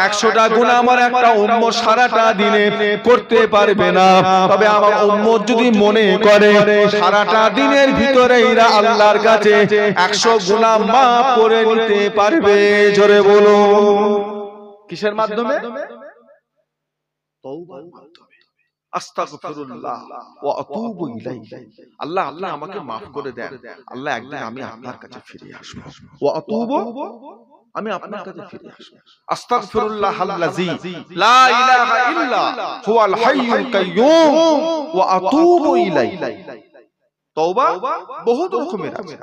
Speaker 1: 100টা গুনাহ আমার একটা উম্মত সারাটা দিনে করতে পারবে না, তবে আমার উম্মত যদি মনে করে সারাটা দিনের ভিতরে এরা আল্লাহর কাছে 100 গুনাহ মাফ করে নিতে পারবে। জোরে বলো, কিসের মাধ্যমে? তওবার মাধ্যমে। আস্তাগফিরুল্লাহ ওয়া আতুবু ইলাইহি। আল্লাহ আল্লাহ আমাকে maaf করে দেন, আল্লাহ একদিন আমি আপনার কাছে ফিরে আসব। ওয়া আতুবু, আমি আপনার কাছে ফিরে আসব। আস্তাগফিরুল্লাহ আল্লাযী লা ইলাহা ইল্লা হুয়াল হাইয়ুল কাইয়্যুম ওয়া আতুবু ইলাইহি। তওবা বহুত রকমের আছে,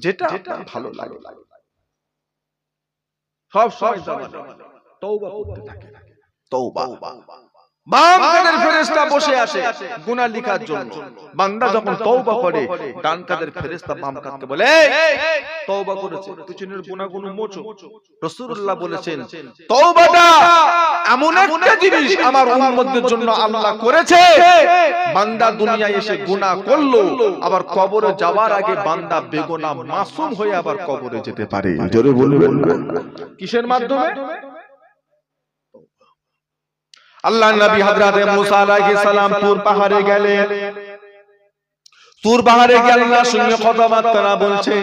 Speaker 1: যেটা আপনার ভালো লাগে সব সময় তওবা করতে থাকে। তওবা, বাম কাদের ফেরেশতা বসে আছে গুনাহ লেখার জন্য। বান্দা যখন তওবা করে, ডান কাদের ফেরেশতা বাম কাদকে বলে, এই তওবা করেছে, পিছনের গুনাহগুলো মোছো। রাসূলুল্লাহ বলেছেন, তওবাটা এমন একটা জিনিস আমার উম্মতদের জন্য আল্লাহ করেছে, বান্দা দুনিয়ায় এসে গুনাহ করলো, আবার কবরে যাওয়ার আগে বান্দা বেগুনাহ মাসুম হয়ে আবার কবরে যেতে পারে। জোরে বলবেন না? কিসের মাধ্যমে? আল্লাহ নবী হযরত মুসা আলাইহিস সালাম তুর পাহাড়ে গেলেন। তুর পাহাড়ে গিয়ে আল্লাহর সঙ্গে কথাবার্তা বলছে।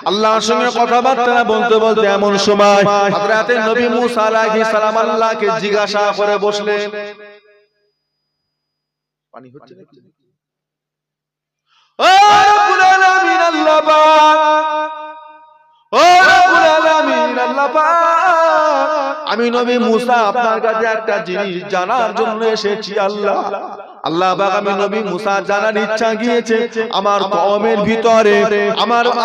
Speaker 1: আল্লাহর সঙ্গে কথাবার্তা বলতে বলতে এমন সময় হযরত নবী মুসা আলাইহিস সালাম আল্লাহকে জিজ্ঞাসা করে বসলেন, পানি হচ্ছে নাকি? ও রব্বুল আলামিন আল্লাহ পাক, ও রব্বুল আলামিন আল্লাহ পাক, আমি নবী মুসা আপনার কাছে একটা জিনিস জানার জন্য এসেছি। আল্লাহ আল্লাহ পাক, আমি নবী মুসা জানার ইচ্ছা গিয়েছে আমার কওমের ভিতরে,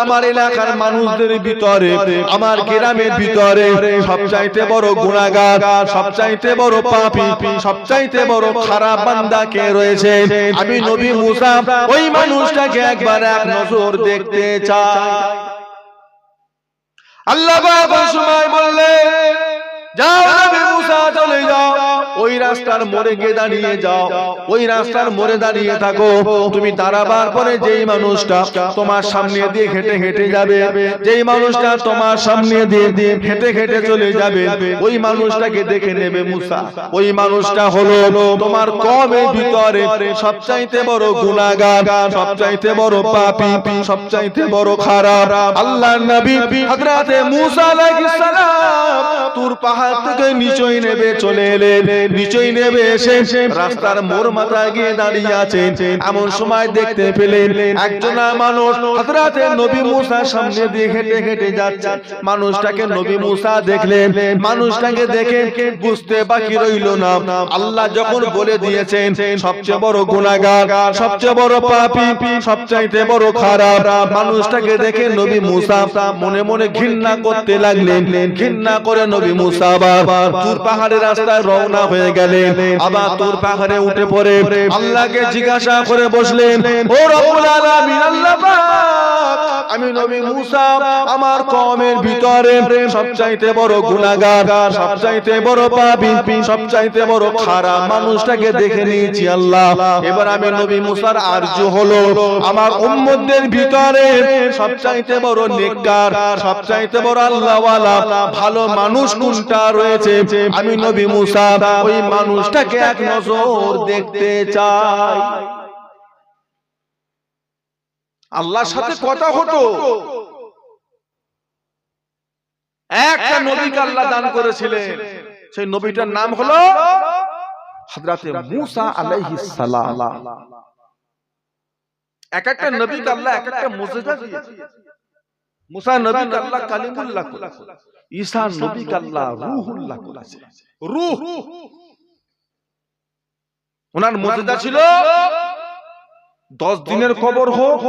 Speaker 1: আমার এলাকার মানুষদের ভিতরে, আমার গ্রামের ভিতরে সবচাইতে বড় গুনাহগার, সবচাইতে বড় পাপী, সবচাইতে বড় খারাপ বান্দা কে রয়েছে? আমি নবী মুসা ওই মানুষটাকে একবার এক নজর দেখতে চাই। আল্লাহ পাক ওই সময় বললেন, যাও নবী মুসা চলে যাও, ওই রাস্তার মোড়ে গিয়ে দাঁড়িয়ে যাও, ওই রাস্তার মোড়ে দাঁড়িয়ে থাকো। তুমি দাঁড়াবার পরে যেই মানুষটা তোমার সামনে দিয়ে হেঁটে হেঁটে যাবে, যেই মানুষটা তোমার সামনে দিয়ে হেঁটে হেঁটে চলে যাবে, ওই মানুষটাকে দেখে নেবে মুসা ওই মানুষটা হলো তোমার কওমের ভিতরে সবচাইতে বড় গুনাহগার, সবচাইতে বড় পাপী, সবচাইতে বড় খারাপ। আল্লাহর নবী হযরত মুসা আলাইহিস সালাম তুর পাহাড় থেকে নিচেই নেবে চলে এলেন। নিচেই নেবে এসে রাস্তার মোড় মাথায় গিয়ে দাঁড়িয়ে আছেন। এমন সময় দেখতে পেলেন একজন মানুষ হযরত নবী মুসার সামনে দিয়ে হেঁটে হেঁটে যাচ্ছে। মানুষটাকে নবী মুসা দেখলেন, মানুষটাকে দেখে বুঝতে বাকি রইল না, আল্লাহ যখন বলে দিয়েছেন সবচেয়ে বড় গুনাহগার, সবচেয়ে বড় পাপী, সবচাইতে বড় খারাপ, মানুষটাকে দেখে নবী মুসা মনে মনে ঘৃণা করতে লাগলেন। ঘৃণা করে নবী মুসা আবার তুর পাহাড়ের রাস্তায় রওনা হয়ে গেলেন। আবার তুর পাহাড়ে উঠে পড়ে আল্লাহকে জিজ্ঞাসা করে বসলেন, ও রব্বুল আলামিন আল্লাহ পাক, আমি নবী মুসা আমার কওমের ভিতরে সবচাইতে বড় গুনাহগার, সবচাইতে বড় পাপী, সবচাইতে বড় খারাপ মানুষটাকে দেখে নিয়েছি আল্লাহ। এবার আমি নবী মুসার আরজ হলো আমার উম্মতদের ভিতরে সবচাইতে বড় নেককার, সবচাইতে বড় আল্লাহওয়ালা ভালো মানুষ কোনটা রয়েছে? আমি নবী মুসা ওই মানুষটাকে এক নজর দেখতে চাই। আল্লাহর সাথে কথা হতো। একটা নবীকে আল্লাহ দান করেছিলেন, সেই নবীটার নাম হলো হযরত মুসা আলাইহিস সালাম। এক একটা নবীকে আল্লাহ এক একটা মুজিজা দিয়েছে। মুসা নবীকে আল্লাহ কালিমুল্লাহ করেছে, ঈসা নবীকে আল্লাহ রূহুল্লাহ করেছে। রূহ ওনার মুজিজা ছিল 10 দিনের কবর হোক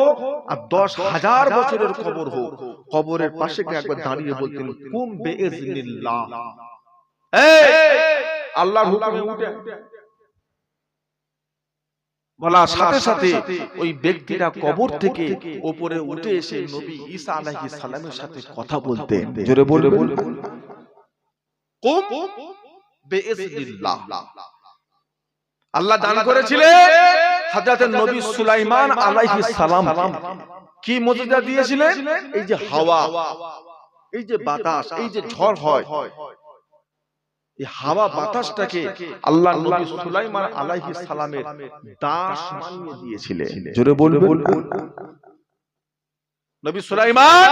Speaker 1: আর 10,000 বছরের কবর হোক, কবরের পাশে গিয়ে একবার দাঁড়িয়ে বলতেন কুম বিইজনিল্লাহ, এই আল্লাহর হুকুমে উঠে। বলার সাথে সাথে ওই ব্যক্তিরা কবর থেকে উপরে উঠে এসে নবী ঈসা আলাইহিস সালামের সাথে কথা বলতেন। জোরে বলবেন কুম বিইজনিল্লাহ। আল্লাহ দান করেছিলেন হযরত নবী সুলাইমান আলাইহিস সালাম কি মুজিজা দিয়েছিলেন? এই যে হাওয়া, এই যে বাতাস, এই যে ঝড় হয়, এই হাওয়া বাতাসটাকে আল্লাহ নবী সুলাইমান আলাইহিস সালামের দাস বানিয়ে দিয়েছিলেন। জোরে বলবেন নবী সুলাইমান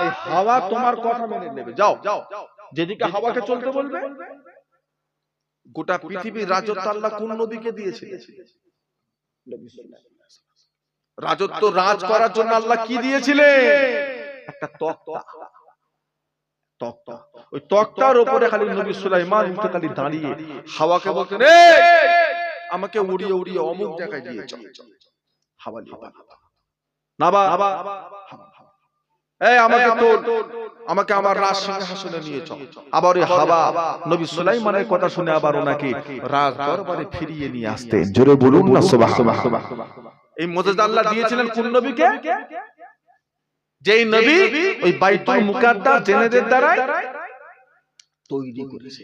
Speaker 1: এই হাওয়া তোমার কথা মেনে নেবে, যাও যেদিকে হাওয়াকে চলতে বলবে। গোটা পৃথিবীর রাজত্ব আল্লাহ কোন নবীকে দিয়েছিলেন? নবী সুলাইমান। রাজত্ব রাজ করার জন্য আল্লাহ কি দিয়েছিলেন? একটা তক্তা। ওই তক্তার উপরে খালি নবী সুলাইমান খালি দাঁড়িয়ে হাওয়াকে বলতেন, আমাকে উড়িয়ে উড়িয়ে অমুক জায়গায় দিয়ে চল। হাওয়া নাবা আমাকে তোল, আমাকে আমার রাজ সিংহাসনে নিয়ে চল। আবার ওই হাওয়া নবী সুলাইমানের কথা শুনে আবার ওনাকে রাজ দরবারে ফিরিয়ে নিয়ে আসতেন। জোরে বলুন না সুবহানাল্লাহ। এই মুজিজা আল্লাহ দিয়েছিলেন কোন নবীকে? যেই নবী ওই বাইতুল মুকাদ্দাস জেনেদের দ্বারা তৈরি করেছে।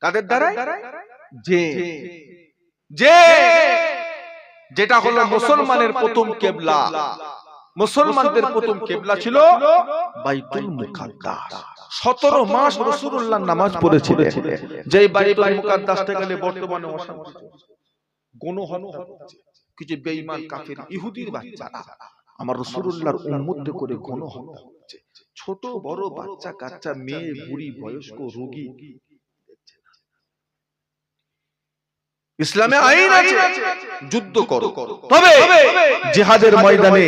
Speaker 1: কাদের দ্বারা? যেটা হলো মুসলমানের প্রথম কিবলা। মুসলমানদের প্রথম কিবলা ছিল বাইতুল মুকাদ্দাস। 17 মাস রাসূলুল্লাহ নামাজ পড়েছিলেন। যেই বাইতুল মুকাদ্দাসটা গেলে বর্তমানে অশান্তি চলছে, গণহত্যা হচ্ছে। কিছু বেঈমান কাফের ইহুদির বাচ্চারা আমার রাসূলুল্লাহর উম্মতদের করে গণহত্যা হচ্ছে। ছোট বড় বাচ্চা কাচ্চা, মেয়ে বুড়ি বয়স্ক রোগী। ইসলামে আইন আছে যুদ্ধ করো, তবে জিহাদের ময়দানে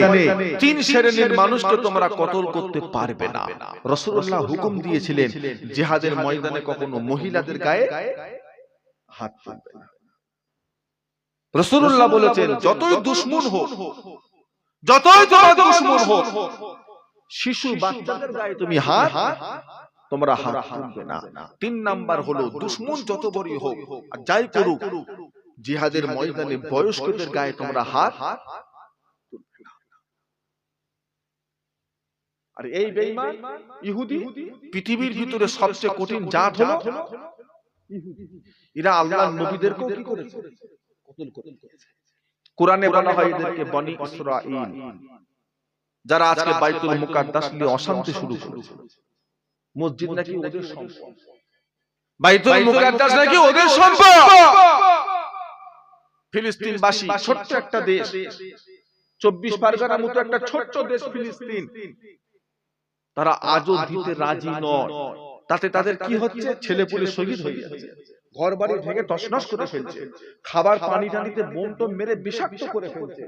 Speaker 1: 3 শ্রেণীর মানুষকে তোমরা কতল করতে পারবে না। রাসূলুল্লাহ হুকুম দিয়েছিলেন জিহাদের ময়দানে কখনো মহিলাদের গায়ে হাত তুলবে না। রাসূলুল্লাহ বলেছেন যতই দুশমন হোক, যতই তোমার দুশমন হোক, শিশু বাচ্চাদের গায়ে তুমি তোমরা হাত তুলবে না। 3 নাম্বার হলো দুশমন যত বড়ই হোক আর যাই করুক, জিহাদের ময়দানে বয়স্কদের গায়ে তোমরা হাত তুলবে না। আর এই বেঈমান ইহুদি পৃথিবীর ভিতরে সবচেয়ে কঠিন জাত হলো ইহুদি। এরা আল্লাহর নবীদেরকেও কি করেছে? কতল করেছে। কোরআনে বলা হয় এদেরকে বনি ইসরাঈল, যারা আজকে বাইতুল মুকাদ্দাস নিয়ে অশান্তি শুরু করেছে। মসজিদ নাকি ওদের সম্পদ, বাইতুল মুকাদ্দাস নাকি ওদের সম্পদ। ফিলিস্তিনবাসী ছোট্ট একটা দেশ, 24 পরগনার মতো একটা ছোট্ট দেশ ফিলিস্তিন, তারা আজও দিতে রাজি নয়। তাতে তাদের কি হচ্ছে? ছেলেপুলে শহীদ হয়ে যাচ্ছে, ঘর বাড়ি ভেঙে তছনছ করে ফেলছে, খাবার পানি টানিতে বোম টোম মেরে বিষাক্ত করে ফেলছে।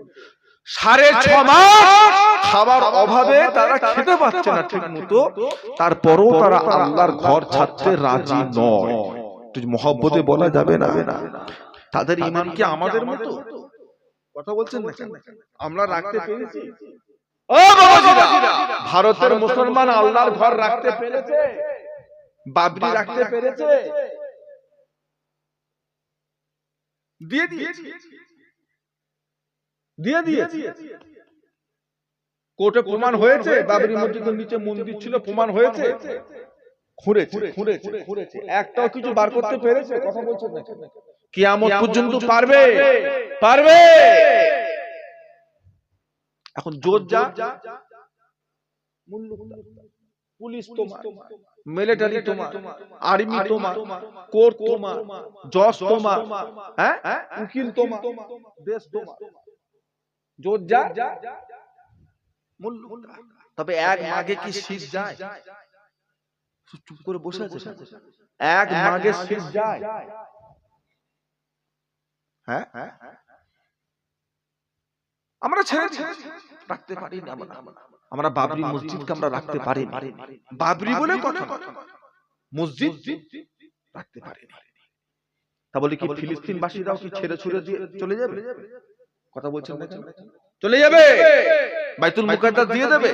Speaker 1: 6.5 মাস খাবার অভাবে তারা খেতে পাচ্ছে না ঠিক মতো, তারপরও তারা আল্লাহর ঘর ছাড়তে রাজি নয়। মহব্বতে বলা যাবে না তাদের ঈমান কি আমাদের মতো? কথা বলছেন না? আমরা রাখতে পেরেছি? ও বাবাজিরা, ভারতের মুসলমান আল্লাহর ঘর রাখতে পেরেছে? বাবরি রাখতে পেরেছে? দিয়ে দিয়েছে। কোর্টে প্রমাণ হয়েছে বাবরি মসজিদের নিচে মন্দির ছিল, প্রমাণ হয়েছে। খুঁড়েছে, একটাও কিছু বার করতে পেরেছে? কথা বলছেন না? কিয়ামত পর্যন্ত পারবে। এখন জোর যা, পুলিশ তোমার, মিলিটারি তোমার, আর্মি তোমার, কোর্ট তোমার, জজ তোমার, উকিল তোমার, দেশ তোমার। জোর যা, তবে এক মাগে কি শীষ যায়? চুপ করে বসে আছে। এক মাগে শীষ যায়? আমরা ছেড়ে রাখতে পারি না। আমরা বাবরি মসজিদকে আমরা রাখতে পারি না। বাবরি বলে কথা, মসজিদ রাখতে পারি না। তা বলে কি ফিলিস্তিনবাসীরাও কি ছেড়ে ছুড়ে দিয়ে চলে যাবে? কথা বলছেন না? চলে যাবে। বাইতুল মুকাদ্দাস দিয়ে দেবে।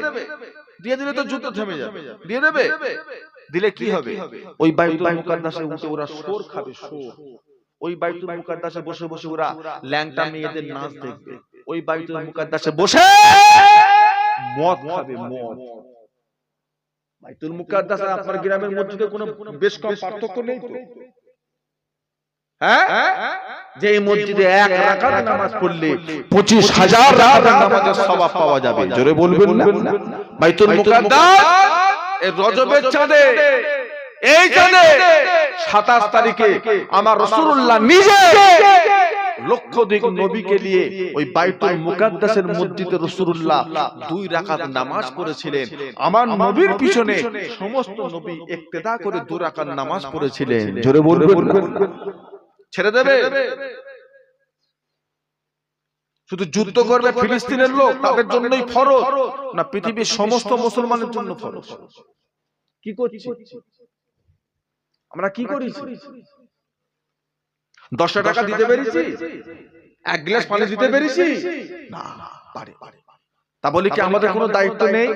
Speaker 1: দিয়ে দিলে তো যুদ্ধ থেমে যাবে। দিয়ে দেবে। দিলে কি হবে? ওই বাইতুল মুকাদ্দাসে উঠে ওরা সোর খাবে, সোর। ওই বাইতুল মুকাদ্দাসে বসে বসে ওরা ল্যাংটা মেয়েদের নাচ দেখবে, ওই বাইতুল মুকাদ্দাসে বসে মদ খাবে, মদ। বাইতুল মুকাদ্দাস আর আপনার গ্রামের মসজিদে কোনো বেশ কম পার্থক্য নেই তো? হ্যাঁ, যে মসজিদে এক রাকাত নামাজ পড়লে 25,000 রাকাত নামাজের সওয়াব পাওয়া যাবে। জোরে বলবেন না? বাইতুল মুকাদ্দাস এই রজবের চাঁদে, এই চাঁদে 27 তারিখে আমার রাসূলুল্লাহ নিজে লক্ষাধিক নবীকে নিয়ে ওই বাইতুল মুকাদ্দাসের মসজিদে রাসূলুল্লাহ 2 রাকাত নামাজ পড়েছিলেন। আমার নবীর পিছনে সমস্ত নবী ইক্তেদা করে 2 রাকাত নামাজ পড়েছিলেন। জোরে বলবেন না? ছেড়ে দেবে? শুধু যুদ্ধ করবে ফিলিস্তিনের লোক, তাদের জন্যই ফরজ না পৃথিবীর সমস্ত মুসলমানের জন্য ফরজ? কি করছি আমরা? কি করেছি? 10 টাকা দিতে পেরেছি? 1 গ্লাস পানি দিতে পেরেছি? না, পারে। তা বলি কি আমাদের কোনো দায়িত্ব নেই?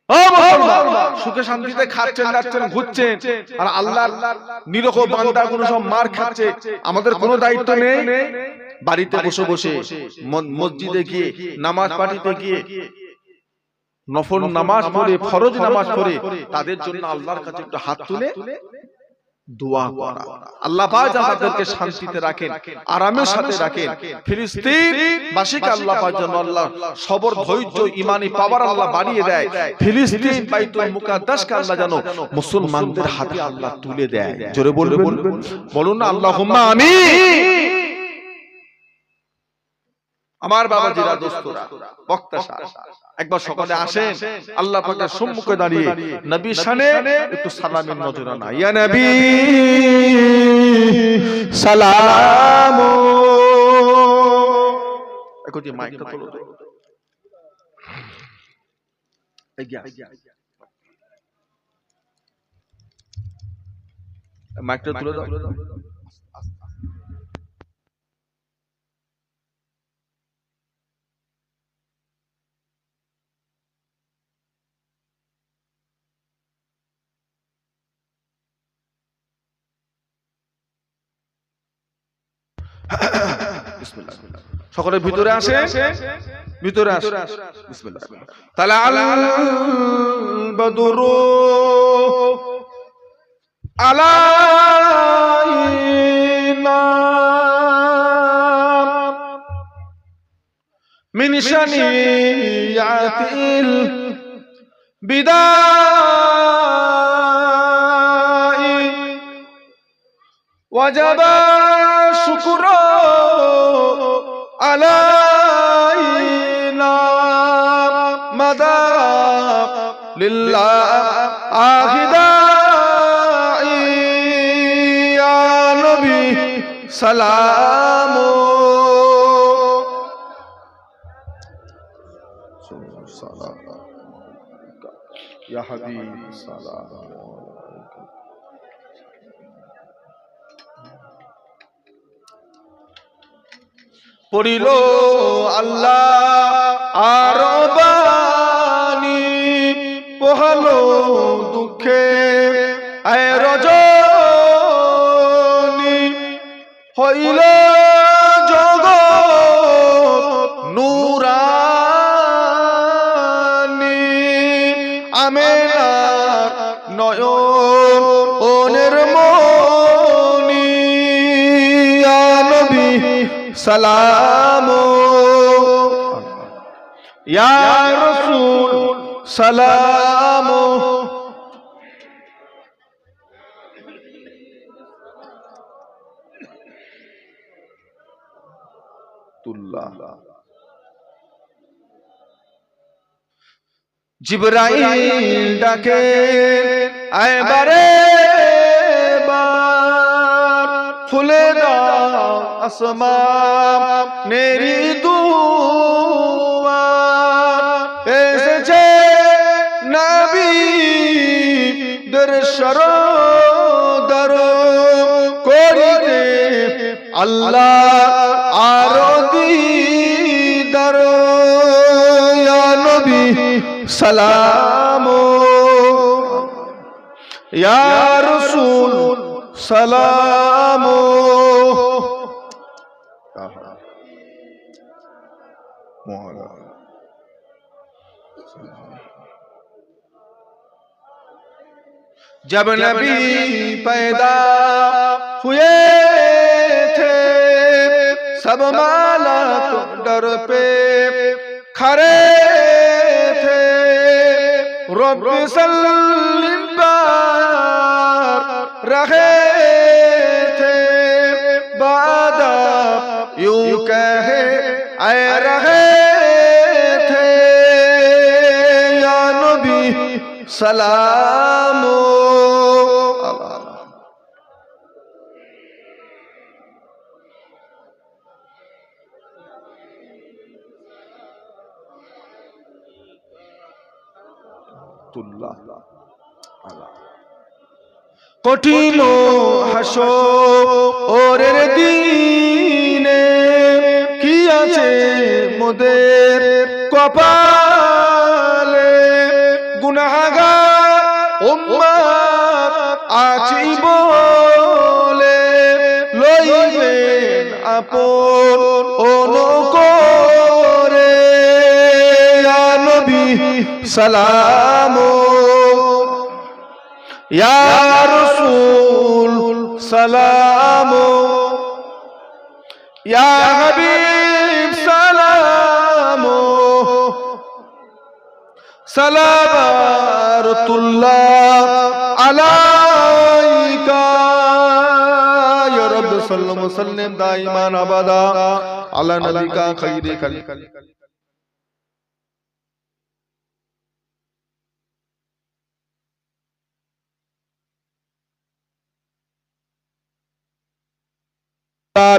Speaker 1: ও মুসলমান, সুখে শান্তিতে খাচ্ছেন, যাচ্ছেন, ঘুরছেন, আর আল্লাহর নিরীহ বান্দাগুলো সব মার খাচ্ছে, আমাদের কোনো দায়িত্ব নেই? বাড়িতে বসে বসে মসজিদে গিয়ে নামাজ পড়তে গিয়ে নফল নামাজ পড়ে, ফরজ নামাজ পড়ে, তাদের জন্য আল্লাহর কাছে একটু হাত তুলে দোয়া করা। আল্লাহ পাক যাদেরকে শান্তিতে রাখেন, আরামের সাথে রাখেন, ফিলিস্তিন বাসীকে আল্লাহ পাক যেন আল্লাহ সবর, ধৈর্য, ঈমানি পাওয়ার আল্লাহ বাড়িয়ে দেয়। ফিলিস্তিন বাইতুল মুকাদ্দাসকে আল্লাহ যেন মুসলমানদের হাতে আল্লাহ তুলে দেয়। জোরে বলবেন? বলুন না আল্লাহুম্মা আমিন। আমার বাবাজিরা, দোস্তরা, বক্তা সাহেব, একবার সকালে আসেন আল্লাহ পাকের সম্মুখে দাঁড়িয়ে নবীর শানে একটু সালামের নজরানা। ইয়া নবী সালাম। একটু মাইকটা তোলো তো। মাইকটা তুলে দাও। বিসমিল্লাহ। সকলে ভিতরে আসে, ভিতরে আসে। বিসমিল্লাহ। তালাল বদরু আলাইনা মিন শানিয়াতিল বিদাই ওয়াজাবা শুকরা আলাইনা মাদা লিল্লাহ আহিদাই ইয়া নবী সালাম। ইয়া হাবিব সালাম। পড়িল আল্লাহ আর বাণী, পোহালো দুঃখে আয় রজনী, হইল জগৎ নূরানী, আমেনার নয়নের মনি, ইয়া নবী সালাম, ইয়া রাসূল সালাম। জিবরাইল ডাকে আয়বারে বার, খুলে দাও আসমান নেরি দুয়ার, এসেছে নবী দের সরদার করিতে আল্লাহ আর দিদার, ইয়া নবী সালাম, ইয়া রাসূল সালাম जब नबी पैदा हुए थे सब माला तो डर पे खड़े थे रब सल्लिम पर रहे थे बादा यूं कहे ऐ रहे थे या नबी सलाम কঠিন হাসরের দিনে কি আছে মোদের কপালে গুনাহগার উম্মত আছি বলে লইবেন আপন অনুকরে ইয়া নবী সালাম ইয়া রাসূল সালাম ইয়া হাবিব সালাম সালাওয়াতুল্লাহ আলাইকা ইয়া রাব্বি সাল্লাল্লাহু আলাইহি ওয়াসাল্লাম দাইমান আবাদা আলা নবিকা খাইরি খালিক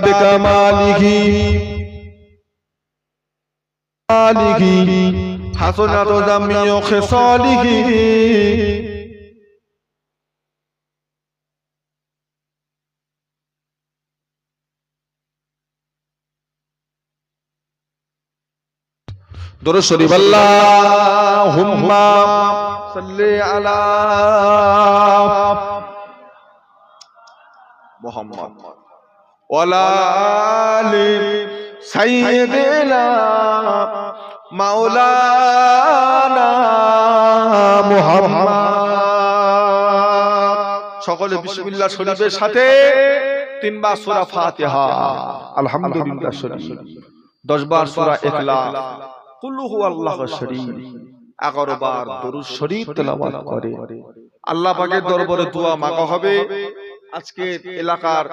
Speaker 1: বিকামালিহি হাসানাত জামিউ খিসালিহি দুরূদ শরীফ আল্লাহুম্মা সাল্লি আলা মুহাম্মদ ওয়ালা আলি সাইয়্যিদিনা মাওলানা মুহাম্মদ সকলে বিসমিল্লাহ শরীফের সাথে তিনবার সূরা ফাতিহা আলহামদুলিল্লাহ শরীফ 10 বার সূরা ইখলাস কুল হুয়াল্লাহু শরীফ 11 বার দরুদ শরীফ তেলাওয়াত করে আল্লাহ পাকের দরবারে দোয়া মাগা হবে আজকে এলাকার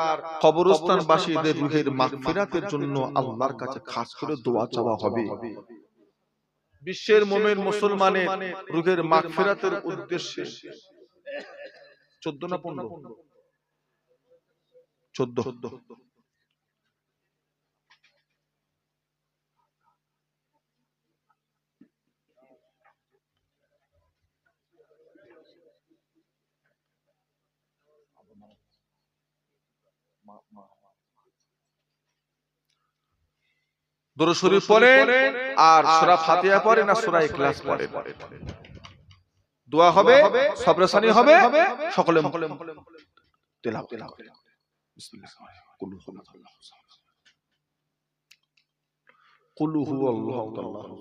Speaker 1: কবরস্থানবাসীদের রূহের মাগফিরাতের জন্য আল্লাহর কাছে খাস করে দোয়া চাওয়া হবে বিশ্বের মুমিন মুসলমানের রূহের মাগফিরাতের উদ্দেশ্যে 14 না 15 14 দুরূদ শরীফ পড়েন আর সূরা ফাতিহা পড়েন আর সূরা ইখলাস পড়েন দোয়া হবে সবরসানি হবে সকলে তেলাওয়াত বিসমিল্লাহ কুল হুয়াল্লাহু আল্লাহু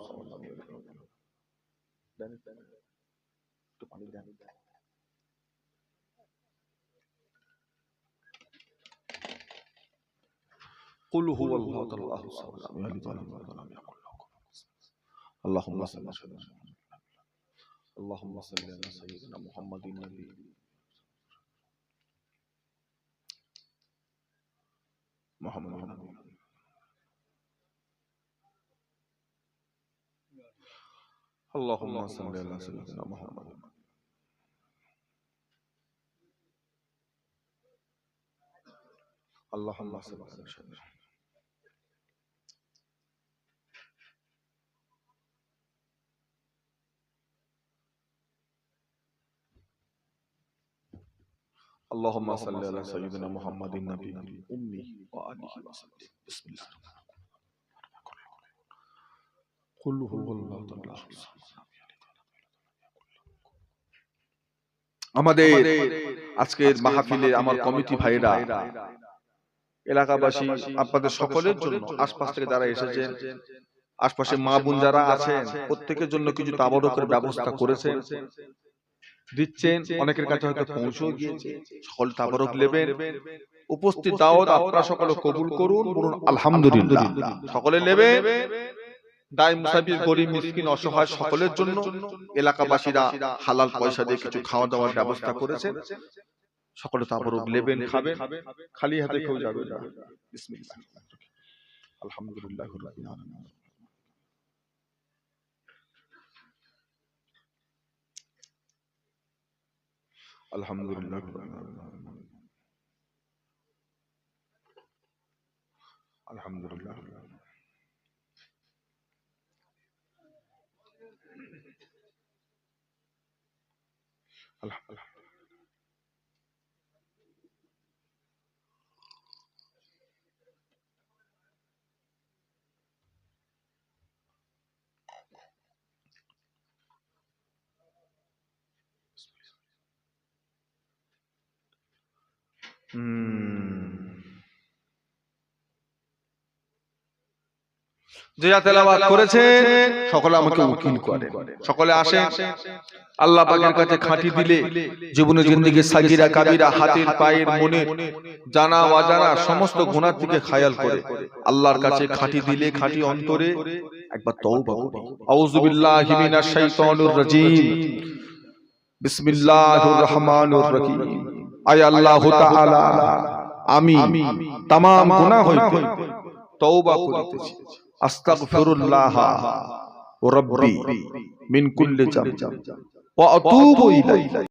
Speaker 1: قل هو الله الله الصمد لم يلد ولم يولد ولم يكن له كفوا احد اللهم صل على سيدنا محمد النبي محمد اللهم صل على سيدنا محمد اللهم صل على سيدنا اللهم صل على سيدنا محمد النبي الأمي وآله وسلم بسم الله قل هو الله আমাদের আজকের মাহফিলে আমার কমিটি ভাইরা, এলাকাবাসী, আপনাদের সকলের জন্য, আশপাশ থেকে যারা এসেছেন, আশপাশে মা বোন যারা আছেন, প্রত্যেকের জন্য কিছু তাবারকের ব্যবস্থা করেছেন, দিচ্ছেন। অনেকের কাছে হয়তো পৌঁছেও গিয়েছে। সকল তাবারক নেবেন। উপস্থিত দাওয়াত আপনারা সকলে কবুল করুন, বলুন আলহামদুলিল্লাহ। সকলে নেবেন। দায় মুসাফির, গরিব মিসকিন অসহায় সকলের জন্য এলাকাবাসীরা হালাল পয়সা দিয়ে কিছু খাওয়া দাওয়ার ব্যবস্থা করেছেন। সকলে তাবারক নেবেন, খাবেন। খালি হাতে কেউ যাবে না। বিসমিল্লাহ। আলহামদুলিল্লাহ রাব্বিল আলামিন। আলহামদুলিল্লাহ আলহামদুলিল্লাহ। আলহামদুলিল্লাহ। যে তেলাওয়াত করেছেন সকলে আমাকে উকিল করে, সকলে আসেন। আল্লাহ পাকের কাছে খাঁটি দিলে জীবনে জিন্দেগি সাগিরা কাবিরা, হাতের পায়ের মনে জানা অজানা সমস্ত গুনাহ থেকে খায়াল করে আল্লাহর কাছে খাঁটি দিলে, খাঁটি অন্তরে একবার তওবা করি। আউযু বিল্লাহি মিনাশ শাইতানির রাজীম। বিসমিল্লাহির রহমানির রহিম। আয় আল্লাহ তাআলা, আমি तमाम গুনাহ হইতে তওবা করিতেছি। আস্তাগফিরুল্লাহ রাব্বি মিন কুল্লি যামব ওয়া আতুবু ইলাইহি।